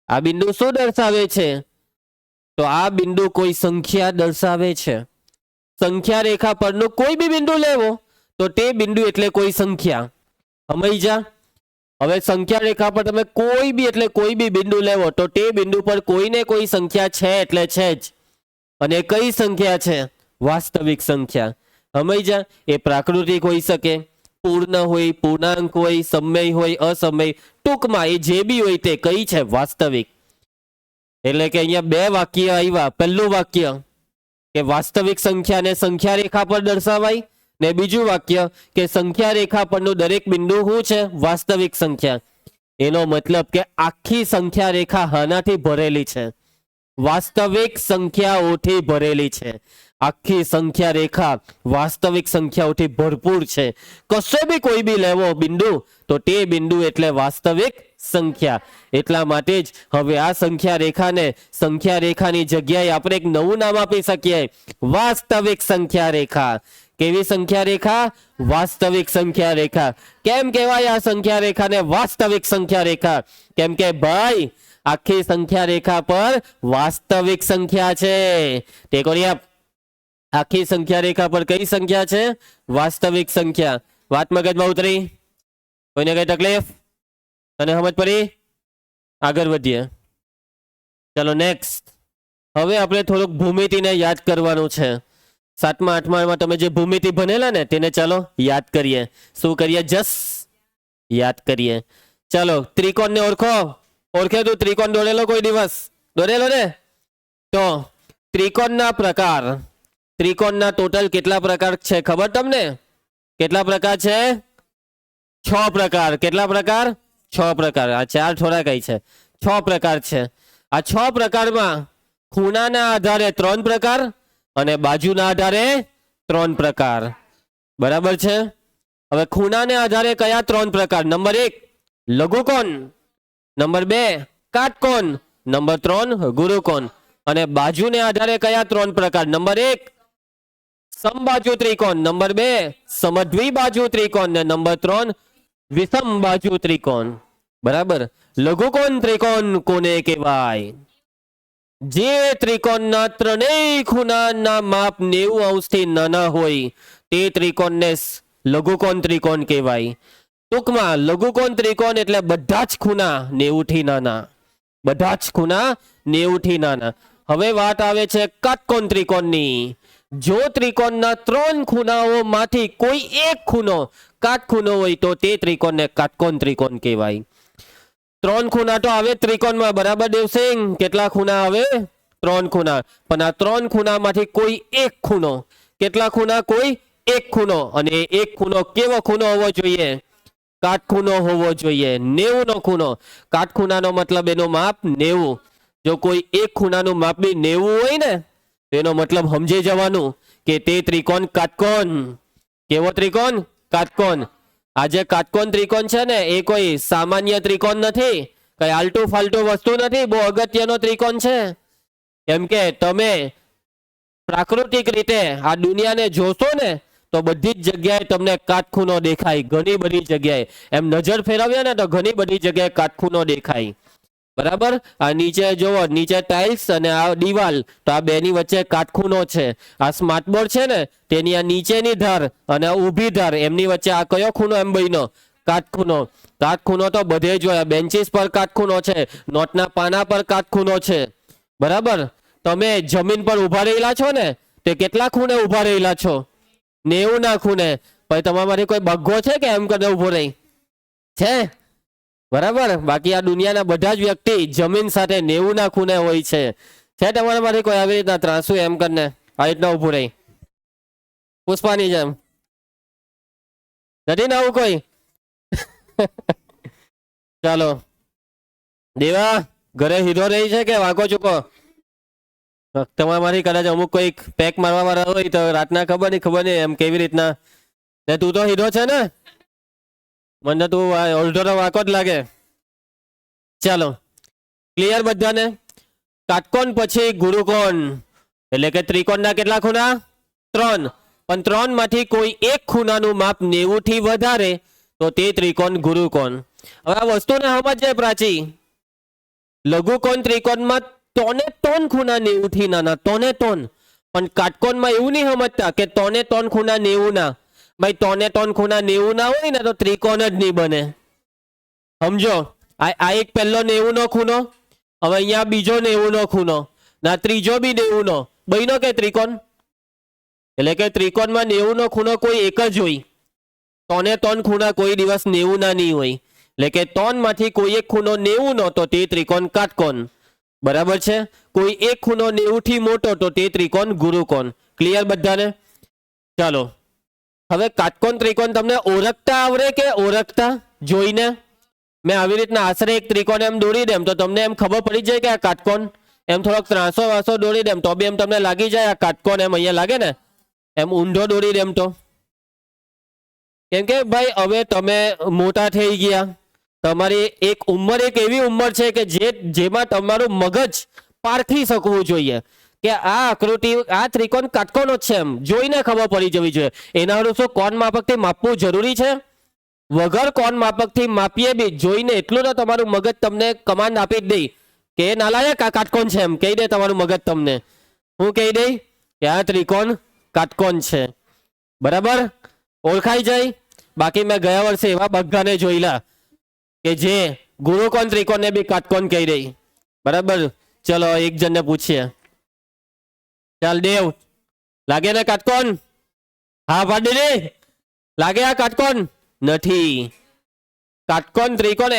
આ બિંદુ શું દર્શાવે છે? તો આ બિંદુ કોઈ સંખ્યા દર્શાવે છે. સંખ્યા રેખા પરનું કોઈ બી બિંદુ લેવો તો તે બિંદુ એટલે કોઈ સંખ્યા. સમજ્યા? હવે સંખ્યા રેખા પર તમે કોઈ બી એટલે કોઈ બી બિંદુ લેવો તો તે બિંદુ પર કોઈને કોઈ સંખ્યા છે એટલે છે જ. અને કઈ સંખ્યા છે? વાસ્તવિક સંખ્યા. સમજ્યા? એ પ્રાકૃતિક હોઈ શકે, પૂર્ણ હોય, પૂર્ણાંક હોય, સમય હોય, અસમય, ટૂંકમાં એ જે બી હોય તે કઈ છે? વાસ્તવિક. એટલે કે અહીંયા બે વાક્ય આવ્યા. પહેલું વાક્ય કે વાસ્તવિક સંખ્યાને સંખ્યા રેખા પર દર્શાવાય, ને બીજું વાક્ય કે સંખ્યા રેખા પરનું દરેક બિંદુ શું છે? વાસ્તવિક સંખ્યા. એનો મતલબ કે આખી સંખ્યા રેખા હાનાથી ભરેલી છે? વાસ્તવિક સંખ્યાઓથી ભરેલી છે. આખી સંખ્યા રેખા વાસ્તવિક સંખ્યાઓથી ભરપૂર છે. કશે બી કોઈ બી લેવો બિંદુ તો તે બિંદુ એટલે વાસ્તવિક સંખ્યા. એટલા માટે જ હવે આ સંખ્યા રેખાને સંખ્યા રેખાની જગ્યાએ આપણે એક નવું નામ આપી શકીએ, વાસ્તવિક સંખ્યા રેખા. કેવી સંખ્યા રેખા? વાસ્તવિક સંખ્યા રેખા. કેમ કહેવાય આ સંખ્યા રેખાને વાસ્તવિક સંખ્યા રેખા? કેમ કે ભાઈ આખી સંખ્યા રેખા પર વાસ્તવિક સંખ્યા છે. તે કોની આખી સંખ્યા રેખા પર કઈ સંખ્યા છે? વાસ્તવિક સંખ્યા. વાત મગજમાં ઉતરી? કોઈને કઈ તકલીફ? તને સમજ પડી? આગળ વધીએ. ચલો નેક્સ્ટ. હવે આપણે થોડુંક ભૂમિતિને યાદ કરવાનું છે. 7મા 8મામાં તમે જે ભૂમિતિ ભણેલા ને તેને ચાલો યાદ કરીએ. શું કરીએ? જસ યાદ કરીએ. ચાલો ત્રિકોણને ઓળખો. ઓળખે તું ત્રિકોણ દોરેલો કોઈ દિવસ? દોરેલો ને? તો ત્રિકોણના પ્રકાર, ત્રિકોણના ટોટલ કેટલા પ્રકાર છે ખબર તમને? કેટલા પ્રકાર છે? 6 પ્રકાર. કેટલા પ્રકાર? 6 પ્રકાર. આ 4 થોડા કઈ છે? 6 પ્રકાર છે. આ 6 પ્રકારમાં ખૂણાના આધારે 3 પ્રકાર અને બાજુના આધારે 3 પ્રકાર. બરાબર છે? હવે ખૂણાને આધારે કયા 3 પ્રકાર? નંબર 1 લઘુકોણ, નંબર 2 કાટકોણ, નંબર 3 ગુરુકોણ. અને બાજુને આધારે કયા 3 પ્રકાર? નંબર 1 સમબાજુ ત્રિકોણ, નંબર 2 સમદ્વિબાજુ ત્રિકોણ ને નંબર 3 વિષમ બાજુ ત્રિકોણ. બરાબર? લઘુકોણ ત્રિકોણ કોને કહેવાય? જે ત્રિકોણના ત્રણેય ખૂણાના માપ 90 અંશથી નાના હોય તે ત્રિકોણને લઘુકોણ ત્રિકોણ કહેવાય. ટૂંકમાં લઘુકોણ ત્રિકોણ એટલે બધા જ ખૂણા 90 થી નાના. બધા જ ખૂણા 90 થી નાના. હવે વાત આવે છે કાટકોણ ત્રિકોણની. જો ત્રિકોણના 3 ખૂણાઓમાંથી કોઈ એક ખૂણો કાટખૂણો હોય તો તે ત્રિકોણને કાટકોણ ત્રિકોણ કહેવાય. 3 ખૂણા તો આવે ત્રિકોણમાં, બરાબર દેવસિંહ? કેટલા ખૂણા આવે? 3 ખૂણા. પણ આ 3 ખૂણામાંથી કોઈ એક ખૂણો, કેટલા ખૂણા? કોઈ એક ખૂણો. અને એક ખૂણો કેવો ખૂણો હોવો જોઈએ? કાટખૂણો હોવો જોઈએ. 90 નો ખૂણો. કાટખૂણાનો મતલબ એનો માપ 90. જો કોઈ એક ખૂણાનું માપ બી 90 હોય ને તેનો મતલબ સમજી જવાનું કે તે ત્રિકોણ કાટકોણ. કેવો ત્રિકોણ? કાટકોણ. આ જે કાટકોણ ત્રિકોણ છે ને એ કોઈ સામાન્ય ત્રિકોણ નથી, કઈ આલટુ ફાલતુ વસ્તુ નથી, બહુ અગત્યનો ત્રિકોણ છે. કેમ કે તમે પ્રાકૃતિક રીતે આ દુનિયાને જોશો ને તો બધી જ જગ્યાએ તમને કાટખૂણો દેખાય. ઘણી બધી જગ્યાએ એમ નજર ફેરવીએ ને તો ઘણી બધી જગ્યાએ કાટખૂણો દેખાય. બરાબર? આ નીચે જોવો, નીચે ટાઇલ્સ અને આ દિવાલ, તો આ બેની વચ્ચે કાટખૂણો છે. આ સ્માર્ટ બોર્ડ છે ને તેની આ નીચેની ધાર અને આ ઊભી ધાર, એમની વચ્ચે આ કયો ખૂણો એમ બન્યો? કાટખૂણો. કાટખૂણો તો બધે જ હોય. બેન્ચીસ પર કાટખૂણો છે, નોટના પાના પર કાટખૂણો છે. બરાબર? તમે જમીન પર ઉભા રહેલા છો ને તે કેટલા ખૂણે ઉભા રહેલા છો? 90 ના ખૂણે. પછી તમારામાંથી કોઈ બગ્ગો છે કે એમ કરીને ઉભો રહી છે? બરાબર, બાકી આ દુનિયાના બધા જ વ્યક્તિ જમીન સાથે 90 ના ખૂણે હોય છે તમારામાંથી કોઈ આવી રીતના ત્રાસુ એમ કરીને આ રીતના ઉભું રહી પુષ્પાની જેમ? નથી ને આવું કોઈ? ચાલો દેવા, ઘરે હીરો રહી છે કે વાંકો ચૂકો? તમારામાંથી કદાચ અમુક કોઈ પેક મારવા વાળા હોય તો રાતના ખબર નહીં એમ કેવી રીતના. ને તું તો હીરો છે ને, મને તું અડધો તો વાંકો જ લાગે. ચાલો ક્લિયર બધાને? કાટકોણ પછી ગુરુકોણ, એટલે કે ત્રિકોણના કેટલા ખૂણા? 3. પણ 3 માંથી કોઈ એક ખૂણાનું માપ 90 થી વધારે તો તે ત્રિકોણ ગુરુકોણ. હવે આ વસ્તુને સમજે પ્રાચી. લઘુકોણ ત્રિકોણમાં 3 ખૂણા 90 થી નાના, 3. પણ કાટકોણમાં એવું નહીં સમજતા કે 3 ખૂણા 90 ના. ભાઈ 3 ખૂણા 90 ના હોય ને તો ત્રિકોણ જ નહીં બને. સમજો, આ એક પહેલો 90 નો ખૂણો, હવે અહીંયા બીજો 90 નો ખૂણો, ના ત્રીજો બી 90 નો, બન્યો કે ત્રિકોણ? એટલે કે ત્રિકોણમાં 90 નો ખૂણો કોઈ એક જ હોય. 3 ખૂણા કોઈ દિવસ 90 ના નહીં હોય. એટલે કે 3 માંથી કોઈ એક ખૂણો 90 નો તો તે ત્રિકોણ કાટકોણ. બરાબર છે? કોઈ એક ખૂણો 90 થી મોટો તો તે ત્રિકોણ ગુરુકોણ. ક્લિયર બધાને? ચાલો હવે કાટકોણ ત્રિકોણ તમને ઓળખતા આવડે કે ઓળખતા જોઈને? મેં આવી રીતના આશરે એક ત્રિકોણ એમ દોરી દેમ તો તમને એમ ખબર પડી જાય કે આ કાટકોણ. એમ થોડોક ત્રાસો વાસો દોરી દેમ તો બી એમ તમને લાગી જાય આ કાટકોણ. એમ અહીંયા લાગે ને, એમ ઊંધો દોરી દેમ તો. કેમ કે ભાઈ હવે તમે મોટા થઈ ગયા, તમારી એક ઉંમર એક એવી ઉંમર છે કે જેમાં તમારું મગજ પારખી શકવું જોઈએ કે આ આકૃતિ, આ ત્રિકોણ કાટકોણ જ છે. એમ જોઈને ખબર પડી જવી જોઈએ. એના શું કોણ માપકથી માપવું જરૂરી છે? વગર કોણ માપકથી માપીએ બી જોઈને એટલું તો તમારું મગજ તમને કમાન્ડ આપી જ દે કે નાલાયક આ કાટકોણ છે. એમ કહી દે તમારું મગજ તમને. હું કહી દે કે આ ત્રિકોણ કાટકોણ છે. બરાબર, ઓળખાઈ જાય. બાકી મેં ગયા વર્ષે એવા બધાને જોયેલા કે જે ગુરુકોણ ત્રિકોણને બી કાટકોણ કહી દે. બરાબર, ચલો એક જણને પૂછીએ. ચાલ દેવ, લાગે ને કાટકોણ? હા પાડી દે. લાગે આ કાટકોણ? નથી. કાટકોણ ત્રિકોણ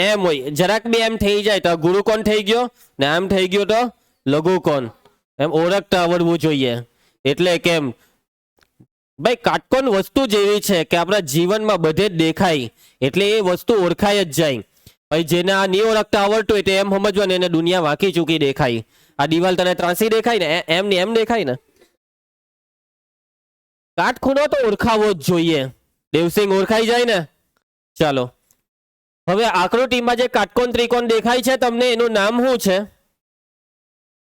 એમ હોય, જરાક બી એમ થઈ જાય તો ગુરુકોણ થઈ ગયો, ને આમ થઈ ગયો તો લઘુકોણ. એમ ઓળખતા આવડવું જોઈએ. એટલે કેમ ભાઈ કાટકોણ વસ્તુ જેવી છે કે આપણા જીવનમાં બધે જ દેખાય, એટલે એ વસ્તુ ઓળખાય જ જાય. ભાઈ જેને આ નહીં ઓળખતા આવડતું હોય તે એમ સમજવાનું એને દુનિયા વાંકી ચૂકી દેખાય. આ દિવાલ તને ત્રાસી દેખાય ને એમ ને એમ દેખાય ને. કાટખૂણો તો ઓળખાવો જ જોઈએ. દેવસિંહ ઓળખાઈ જાય ને? ચાલો હવે આકૃતિમાં જે કાટકોણ ત્રિકોણ દેખાય છે તમને, એનું નામ શું છે?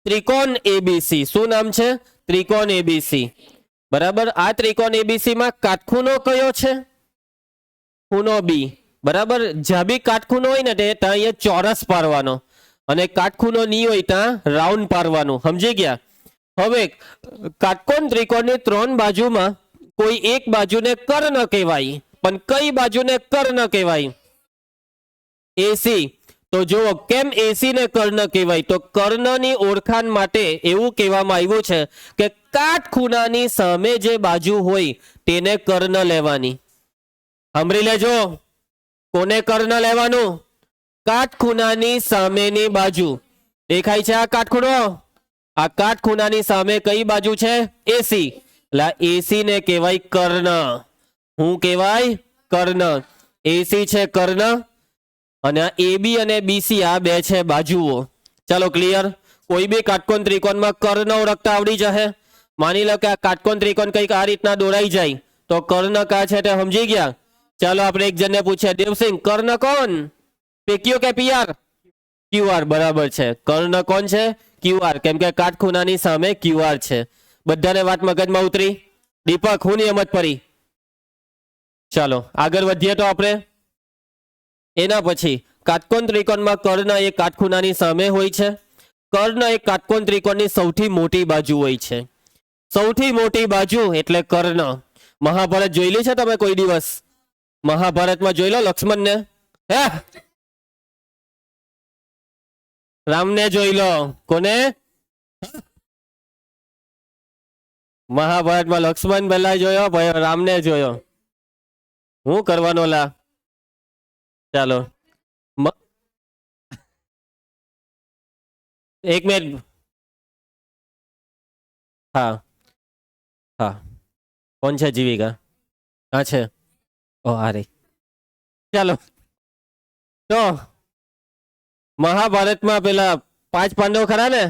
ત્રિકોણ એબીસી. શું નામ છે? ત્રિકોણ એબીસી. બરાબર, આ ત્રિકોણ એબીસી માં કાટખૂણો કયો છે? ખૂણો બી. બરાબર, જ્યાં બી કાટખૂણો હોય ને ત્યાં અહીંયા ચોરસ પાડવાનો, અને કાટખૂણો નહીં હોય ત્યાં રાઉન્ડ પાડવાનું. સમજી ગયા? હવે કાટકોણ ત્રિકોણની 3 બાજુમાં કોઈ એક બાજુને કર્ણ કહેવાય, પણ કઈ બાજુને કર્ણ કહેવાય? એસી. તો જુઓ કેમ એસી ને કર્ણ કહેવાય? તો કર્ણની ઓળખાણ માટે એવું કહેવામાં આવ્યું છે કે કાટખૂણાની સામે જે બાજુ હોય તેને કર્ણ લેવાની. સાંભળી લેજો, કોને કર્ણ લેવાનું? કાટખૂણાની સામેની બાજુ. દેખાય છે આ કાટખૂણો? આ કાટખૂણાની સામે કઈ બાજુ છે? એસી. એટલે એસી ને કહેવાય કર્ણ. શું કહેવાય? કર્ણ. એસી છે કર્ણ, અને આ એબી અને બીસી આ બે છે બાજુઓ. ચાલો ક્લિયર? કોઈ બી કાટકોણ ત્રિકોણમાં કર્ણ ઓળખતા આવડી જશે. માની લો કે આ કાટકોણ ત્રિકોણ કંઈક આ રીતના દોરાઈ જાય તો કર્ણ કા છે તે સમજી ગયા? ચાલો આપણે એક જણને પૂછીએ. દેવસિંહ, કર્ણ કોણ? પીક્યુ કે પીઆર? ક્યુઆર. બરાબર છે, કર્ણ કોણ છે? ક્યુઆર. કેમ કે કાટખૂણાની સામે ક્યુઆર છે. બધાને વાત મગજમાં ઉતરી? દીપક, હું નિયમત પડી? ચાલો આગળ વધીએ તો આપણે. એના પછી કાટકોણ ત્રિકોણમાં કર્ણ એ કાટખૂણાની સામે હોય છે. કર્ણ એ કાટકોણ ત્રિકોણની સૌથી મોટી બાજુ હોય છે. સૌથી મોટી બાજુ એટલે કર્ણ. મહાભારત જોયેલી છે તમે કોઈ દિવસ? મહાભારતમાં જોઈ લો લક્ષ્મણને. હે, રામને જોઈ લો. કોને? મહાભારતમાં લક્ષ્મણ પહેલા જોયો, ભાઈ રામને જોયો. હું કરવાનો લા? ચાલો म- एक मिनट. हाँ. हाँ. कौन છે જીવિકા? હા છે. ઓ આ રહી. ચાલો. તો મહાભારતમાં પેલા 5 પાંડવ ખરા ને,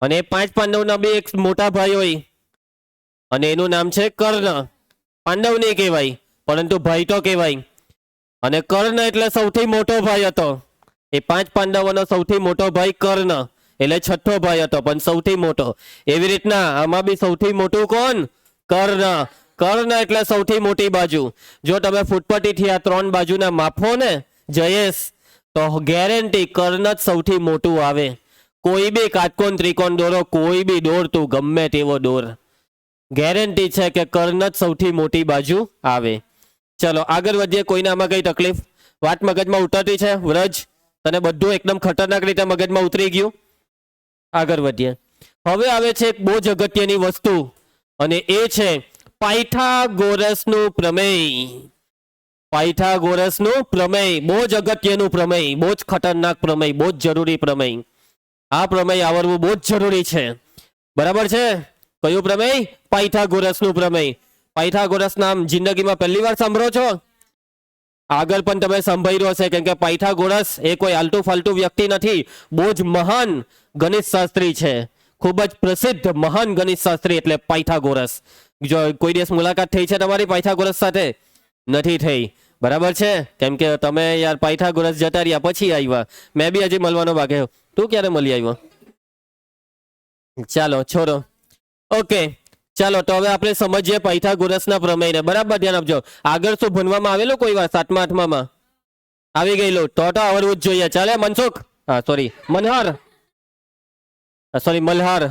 અને એ 5 પાંડવના બે એક મોટા ભાઈ હોય, અને એનું નામ છે કર્ણ. પાંડવ નહીં કહેવાય, પરંતુ ભાઈ તો કહેવાય. અને કર્ણ એટલે સૌથી મોટો ભાઈ હતો. એ 5 પાંડવોનો સૌથી મોટો ભાઈ કર્ણ, એટલે છઠ્ઠો ભાઈ હતો પણ સૌથી મોટો. એવી રીતના આમાં બી સૌથી મોટું કોણ? કર્ણ. કર્ણ એટલે સૌથી મોટી બાજુ. જો તમે ફૂટપટ્ટીથી આ 3 બાજુના માપો ને જયેશ, તો ગેરંટી કર્ણ જ સૌથી મોટું આવે. કોઈ બી કાટકોણ ત્રિકોણ દોરો, કોઈ બી દોર, તું ગમે તેવો દોર, ગેરંટી છે કે કર્ણ જ સૌથી મોટી બાજુ આવે. ચલો આગળ વધીએ. કોઈને આમાં કઈ તકલીફ, વાત મગજમાં ઉતરતી છે? વ્રજ, તને બધું એકદમ ખતરનાક રીતે મગજમાં ઉતરી ગયું? આગળ વધીએ. હવે આવે છે એક બહુ જ અગત્યની વસ્તુ, અને એ છે પાયથાગોરસનું પ્રમેય. પાયથાગોરસનું પ્રમેય બહુ જ અગત્યનું પ્રમેય, બહુ જ ખતરનાક પ્રમેય, બહુ જ જરૂરી પ્રમેય. આ પ્રમેય આવડવું બહુ જ જરૂરી છે. બરાબર છે? કયું પ્રમેય? પાયથાગોરસનું પ્રમેય. પાયથાગોરસ નામ જિંદગીમાં પહેલી વાર સાંભળો છો? આગળ પણ તમે સાંભળ્યું હશે, કેમ કે પાયથાગોરસ એ કોઈ આલતુ ફાલતુ વ્યક્તિ નથી, બહુ જ મહાન ગણિત શાસ્ત્રી છે. ખૂબ જ પ્રસિદ્ધ મહાન ગણિત શાસ્ત્રી એટલે પાયથાગોરસ. જો કોઈ દિવસ મુલાકાત થઈ છે તમારી પાયથાગોરસ સાથે? નથી થઈ. બરાબર છે? કેમ કે તમે યાર પાયથાગોરસ જતા રહ્યા પછી આવ્યા. મેં બી હજી મળવાનો બાકી. તું ક્યારે મળી આવ્યો? ચાલો છોડો. ઓકે, ચાલો તો હવે આપણે સમજીએ પાયથાગોરસના પ્રમેયને. બરાબર ધ્યાન આપજો. આગળ શું ભણવામાં આવેલું કોઈ વાર 7મા 8મામાં? આવી ગયેલું તો આવડવું જ જોઈએ. ચાલે મનસુખ, હા સોરી મનહર, સોરી મલ્હાર,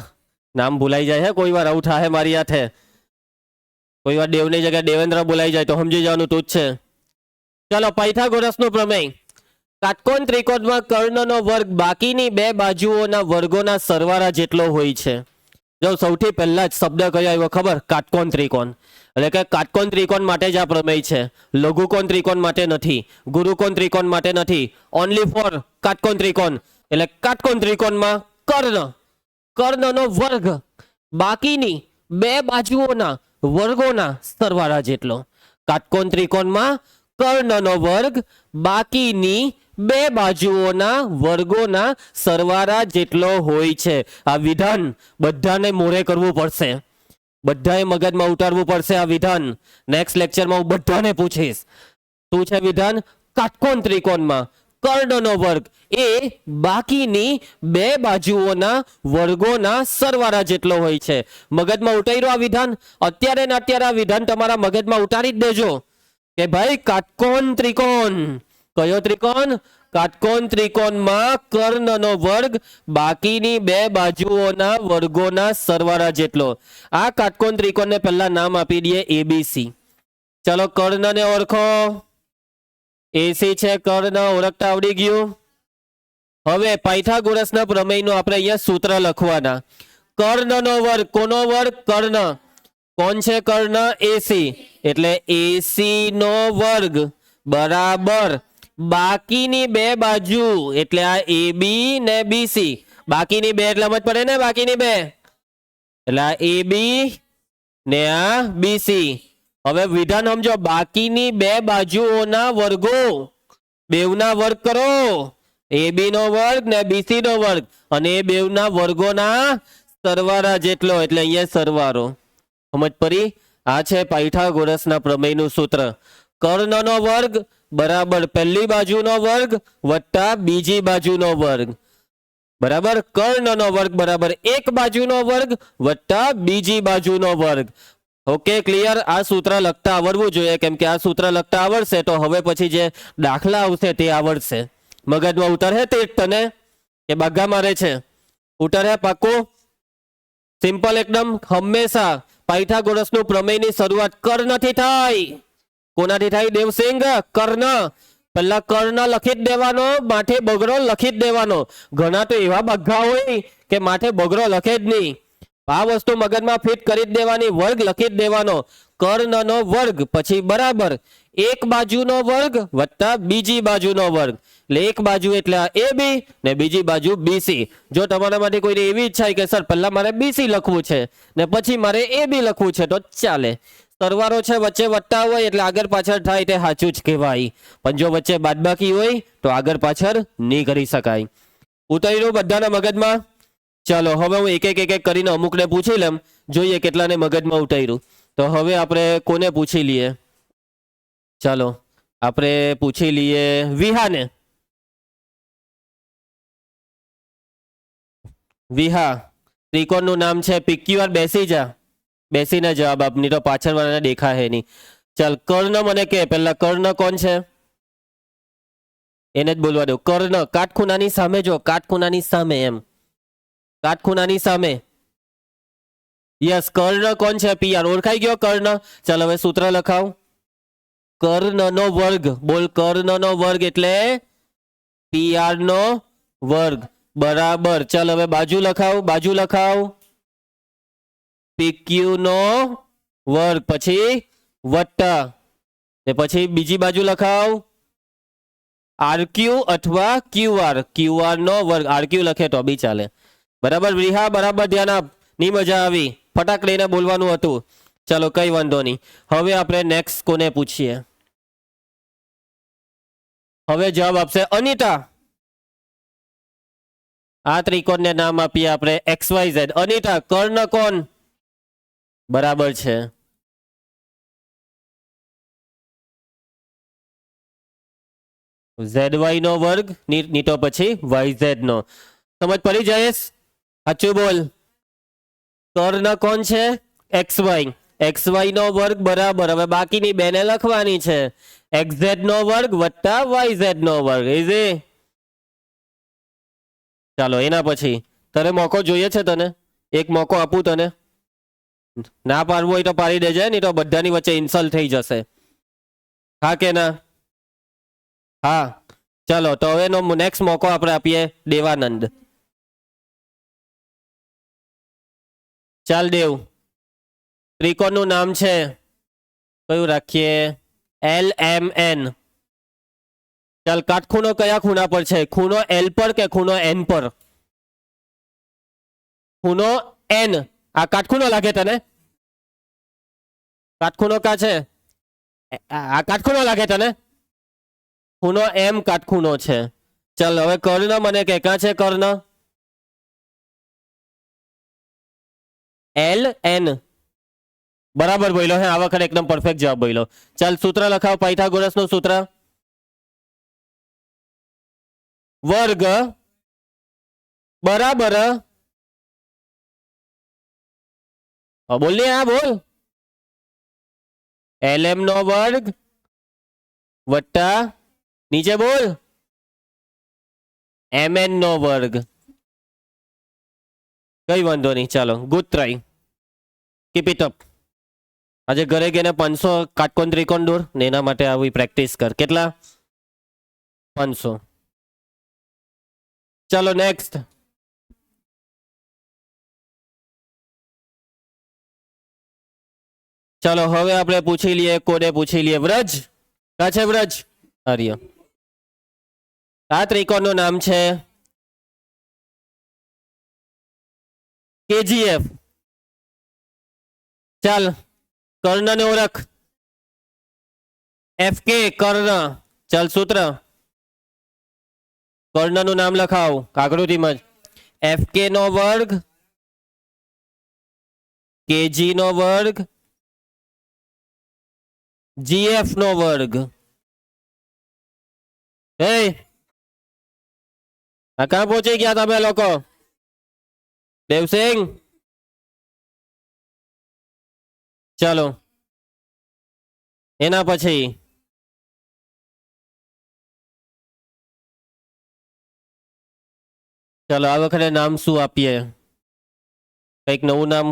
નામ ભૂલાઈ જાય હે કોઈ વાર, આવું થાય મારી હાથે. કોઈ વાર દેવની જગ્યાએ દેવેન્દ્ર બોલાઈ જાય તો સમજી જવાનું તું જ છે. ચાલો પાયથાગોરસનો પ્રમેય. કાટકોણ ત્રિકોણમાં કર્ણનો વર્ગ બાકીની બે બાજુઓના વર્ગોના સરવાળા જેટલો હોય છે. જો સૌથી પહેલા જ શબ્દ કયો આવ્યો ખબર? કાટકોણ ત્રિકોણ. એટલે કે કાટકોણ ત્રિકોણ માટે જ આ પ્રમેય છે, લઘુકોણ ત્રિકોણ માટે નથી, ગુરુકોણ ત્રિકોણ માટે નથી, ઓનલી ફોર કાટકોણ ત્રિકોણ. એટલે કાટકોણ ત્રિકોણમાં કર્ણનો વર્ગ બાકીની બે બાજુઓના વર્ગોના સરવાળા જેટલો. કાટકોણ ત્રિકોણમાં કર્ણનો વર્ગ બાકીની બે બાજુઓના વર્ગોના સરવાળા જેટલો હોય છે. આ વિધાન બધાને મોરે કરવું પડશે, બધાએ મગજમાં ઉતારવું પડશે આ વિધાન. નેક્સ્ટ લેક્ચરમાં હું બધાને પૂછીશ શું છે વિધાન. કાટકોણ ત્રિકોણમાં કર્ણનો વર્ગ એ બાકીની બે બાજુઓના વર્ગોના સરવાળા જેટલો હોય છે. મગજમાં ઉતાર્યું આ વિધાન? અત્યારે ને અત્યારે આ વિધાન તમારા મગજમાં ઉતારી જ દેજો કે ભાઈ કાટકોણ ત્રિકોણ, કયો ત્રિકોણ? કાટકોણ ત્રિકોણમાં કર્ણનો વર્ગ બાકીની બે બાજુઓના વર્ગોના સરવાળા જેટલો. આ કાટકોણ ત્રિકોણને પહેલા નામ આપી દઈએ એબીસી. ચલો કર્ણને ઓળખો. એસી છે કર્ણ, ઓળખતા આવડી ગયું. હવે પાયથાગોરસના પ્રમેયનો આપણે અહીંયા સૂત્ર લખવાના. કર્ણનો વર્ગ, કોનો વર્ગ? કર્ણ. કોણ છે કર્ણ? એસી. એટલે એસી નો વર્ગ બરાબર બાકીની બે બાજુ, એટલે આ એબી ને બીસી. બાકીની બે એટલે સમજ પડે ને, બાકીની બે એટલે આ એબી ને આ બીસી. હવે વિધાન સમજો, બાકીની બે બાજુઓના વર્ગો, બેવના વર્ગ કરો, એબી નો વર્ગ ને બીસી નો વર્ગ, અને એ બેવના વર્ગોના સરવાળા જેટલો, એટલે અહીંયા સરવાળો. સમજ પડી? આ છે પાયથાગોરસના પ્રમેયનું સૂત્ર. કર્ણનો વર્ગ બરાબર પહેલી બાજુનો વર્ગ વત્તા બીજી બાજુનો વર્ગ, બરાબર કર્ણનો વર્ગ બરાબર એક બાજુનો વર્ગ વત્તા બીજી બાજુનો વર્ગ. Okay clear? આ સૂત્ર લખતા આવડવું જોઈએ, કેમ કે આ સૂત્ર લખતા આવડશે તો હવે પછી જે દાખલા આવશે તે આવડશે. મગજમાં ઉતરહે તે તને કે બાગા મારે છે? ઉતરહે પાક્કું? સિમ્પલ એકદમ. હંમેશા પાયથાગોરસનું પ્રમેયની શરૂઆત કર્ણથી થાય. કોનાથી થાય દેવસિંહ? કર્ણ. પહેલા કર્ણ લખી જ દેવાનો, માથે બગડો લખી જ દેવાનો. ઘણા તો એવા બગ્ગા હોય કે માથે બગડો લખે જ નહીં. આ વસ્તુ મગજમાં ફિટ કરી જ દેવાની, વર્ગ લખી જ દેવાનો, કર્ણનો વર્ગ પછી બરાબર એક બાજુનો વર્ગ વત્તા બીજી બાજુનો વર્ગ, એટલે એક બાજુ એટલે એ બી ને બીજી બાજુ બીસી. જો તમારા માટે કોઈને એવી ઈચ્છા હોય કે સર પહેલા મારે બીસી લખવું છે ને પછી મારે એ બી લખવું છે તો ચાલે. સરવાળો છે વચ્ચે વત્તા હોય એટલે આગળ પાછળ થાય તે સાચું જ કહેવાય, પણ જો વચ્ચે બાદબાકી હોય તો આગળ પાછળ નહીં કરી શકાય. ઉતર્યું બધાના મગજમાં? ચાલો હવે હું એક એક કરીને અમુકને પૂછી લેમ, જોઈએ કેટલાને મગજમાં ઉતાર્યું. તો હવે આપણે કોને પૂછી લઈએ? ચાલો આપણે પૂછી લઈએ વિહાને. વિહા, ત્રિકોણનું નામ છે PQR. બેસી જા, બેસીને જવાબ આપ, નહીં તો પાછળ વાળાને દેખાય નહીં. ચાલ કર્ણ મને કે, પહેલા કર્ણ કોણ છે એને જ બોલવા દો. કર્ણ કાટખૂણાની સામે, જો કાટખૂણાની સામે, એમ કાટખૂણાની સામે. યસ, કર્ણ કોણ છે? PR. ઓળખાઈ ગયો કર્ણ. ચાલ હવે સૂત્ર લખાવ. કર્ણનો વર્ગ, બોલ કર્ણનો વર્ગ એટલે PR નો વર્ગ બરાબર. ચાલ હવે બાજુ લખાવ, બાજુ લખાવ. PQ નો વર્ગ પછી વત્તા ને પછી બીજી બાજુ લખાવ RQ અથવા QR નો વર્ગ. RQ લખે તો બી ચાલે. બરાબર વિહા, બરાબર ધ્યાન આપ, ની મજા આવી, ફટાક લઈને બોલવાનું હતું. ચાલો કઈ વાંધો નહીં. હવે આપણે નેક્સ્ટ કોને પૂછીએ? હવે જવાબ આપશે અનિતા. આ ત્રિકોણને નામ આપીએ આપણે XYZ. અનિતા, કર્ણ કોણ? બરાબર છે. ZY નો વર્ગ ની તો પછી YZ નો. સમજ પડી જાય? સાચું બોલ. કર્ણ કોણ છે? XY નો વર્ગ બરાબર. હવે બાકીની બેને લખવાની છે, XZ નો વર્ગ વત્તા YZ નો વર્ગ. ઇઝી. ચાલો એના પછી તને મોકો જોઈએ છે, તને એક મોકો આપું તને. ના પાડવું હોય તો પાડી દેજે, નહીં તો બધાની વચ્ચે ઇન્સલ્ટ થઈ જશે. હા કે ના? હા. ચાલો તો હવે નેક્સ્ટ મોકો આપણે આપીએ દેવાનંદ. ચાલ દેવ, ત્રિકોણનું નામ છે કયું રાખીએ? LMN. ચાલ કાટખૂણો કયા ખૂણા પર છે? ખૂણો L પર કે ખૂણો N પર? ખૂણો N. આ કાટખૂણો લાગે તને? કાટખૂણો કા છે? આ કાટખૂણો લાગે તને? ખૂણો M કાટખૂણો છે. ચાલ હવે કર્ણ મને કે ક્યાં છે કર્ણ? LN. બરાબર બોલ્યો. હે આ વખતે એકદમ પરફેક્ટ જવાબ બોલ્યો. ચાલ સૂત્ર લખાવ, પાયથાગોરસ નું સૂત્ર. વર્ગ બરાબર, બોલ ને, હા બોલ. LM નો વર્ગ વત્તા નીચે બોલ MN નો વર્ગ. કઈ વાંધો નહીં. ચાલો good try, keep it up. આજે ઘરે ગઈને 500 કાટકોણ ત્રિકોણ દોર ને એના માટે આવી પ્રેક્ટિસ કર. કેટલા? 500. ચાલો નેક્સ્ટ. ચાલો હવે આપણે પૂછી લઈએ, કોને પૂછી લઈએ? વ્રજ. કા છે વ્રજ? આર્ય. આ ત્રિકોણનું નામ છે KGF. ચાલ કર્ણને ઓળખ. FK કર્ણ. ચાલ સૂત્ર, કર્ણનું નામ લખાવ આકૃતિમાં જ. FK નો વર્ગ KG નો વર્ગ GF નો વર્ગ. હે આ ક્યાં પહોંચી ગયા તમે લોકો? દેવસિંહ. ચાલો એના પછી ચાલો આ વખતે નામ શું આપીએ? કઈક નવું નામ.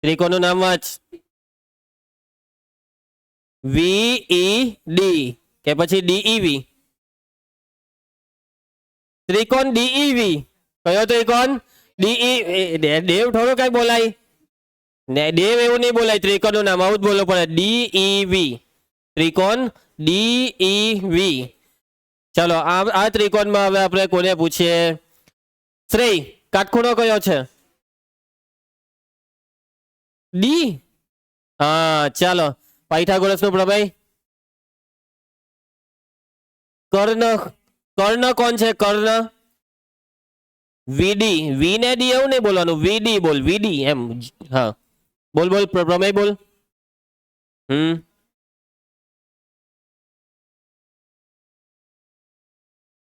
ત્રિકોણનું નામ વાંચ. VED કે પછી DEV? ત્રિકોણ ડીઈવી. કયો ત્રિકોણ? ડીઈ. દેવ થોડું કઈ બોલાય ને, દેવ એવું નહીં બોલાય, ત્રિકોણનું નામ આવું જ બોલવું પડે. ડીઈવી, ત્રિકોણ ડીઈવી. ચલો આ ત્રિકોણમાં હવે આપણે કોને પૂછીએ? શ્રેય, કાટખૂણો કયો છે? ડી. હા ચાલો, પાયથાગોરસનો પ્રમેય. કર્ણ, કર્ણ કોણ છે? કર્ણ. વીડી. વી ને ડી એવું નહીં બોલવાનું, વીડી બોલ, વીડી એમ. હા બોલ બોલ, પ્રમેય બોલ.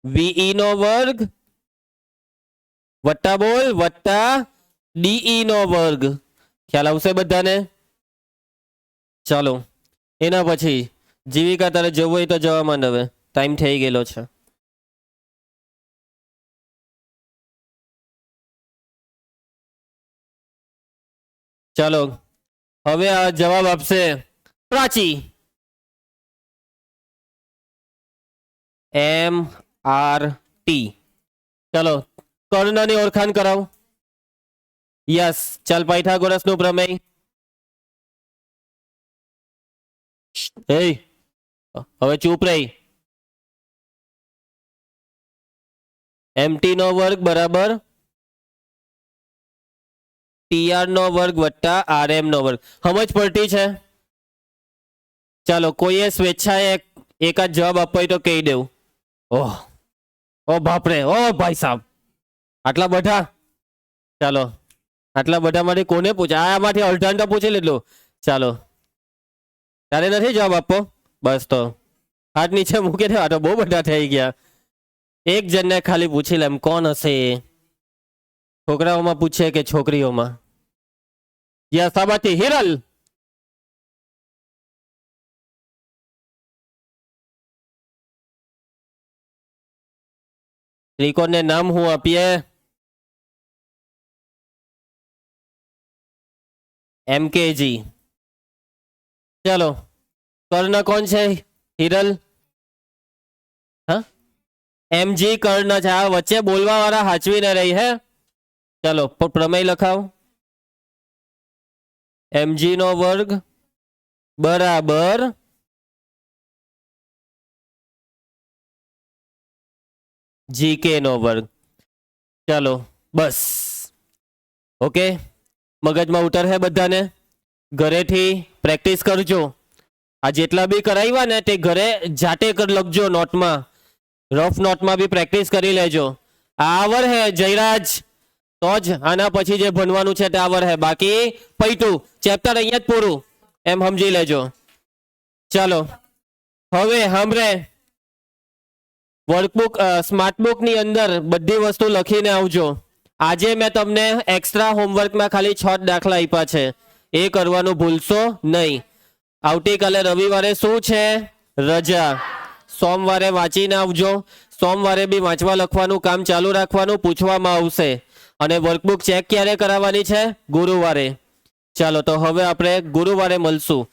વીઈ નો વર્ગ વત્તા બોલ વત્તા ડીઈ નો વર્ગ. ખ્યાલ આવશે બધાને? ચાલો એના પછી જીવિકા, તારે જવું હોય તો જવા માંડ, હવે ટાઈમ થઈ ગયેલો છે. ચાલો હવે આ જવાબ આપશે પ્રાચી. MRT. ચલો કર્ણની ઓળખાણ કરાવ. યસ, ચાલ પાયથાગોરસ નું પ્રમેય. એ હવે ચૂપ રહી. MT નો વર્ગ બરાબર TR નો વર્ગ વત્તા RM નો વર્ગ. સમજ પડતી છે? ચાલો કોઈએ સ્વેચ્છાએ એક જ જવાબ આપવો હોય તો કહી દેવું. ઓહ ઓ બાપરે, ઓ ભાઈ સાહેબ, આટલા બધા? ચાલો આટલા બધા માંથી કોને પૂછે? આમાંથી અડધાને તો પૂછી લીધું. ચાલો તારે નથી જવાબ આપવો? બસ તો હાથ નીચે મૂકી દેવા, તો બહુ બધા થઈ ગયા. એક જણને ખાલી પૂછી લેમ કોણ હશે. છોકરાઓમાં પૂછે કે છોકરીઓમાં? યા સાબાતી હિરલ. ત્રિકોણને નામ હું આપીએ? MKG. ચલો કર્ણ કોણ છે હિરલ? હા MG કર્ણ છે. આ વચ્ચે બોલવા વાળા હાચવી ન રહી હે. ચલો પ્રમેય લખાવ. MG નો વર્ગ બરાબર GK નો વર્ગ. ચાલો બસ ઓકે, મગજમાં ઉતરશે બધાને? ઘરેથી પ્રેક્ટિસ કરજો. આ જેટલા બી કરાવ્યા ને તે ઘરે જાતે લખજો નોટમાં, રફ નોટમાં બી પ્રેક્ટિસ કરી લેજો. આવર હે જયરાજ તો જ આના પછી જે ભણવાનું છે તે આવર હે, બાકી પૈતું ચેપ્ટર અહીંયા જ પૂરું, એમ સમજી લેજો. ચાલો હવે સાંભળે, વર્કબુક સ્માર્ટ બુક ની અંદર બધી વસ્તુ લખીને આવજો. આજે મેં તમને એક્સ્ટ્રા હોમવર્કમાં ખાલી 6 દાખલા આપ્યા છે, એ કરવાનું ભૂલશો નહીં. આવતીકાલે રવિવારે શું છે? રજા. સોમવારે વાંચીને આવજો. સોમવારે બી વાંચવા લખવાનું કામ ચાલુ રાખવાનું, પૂછવામાં આવશે. અને વર્કબુક ચેક ક્યારે કરાવવાની છે? ગુરુવારે. ચાલો તો હવે આપણે ગુરુવારે મળશું.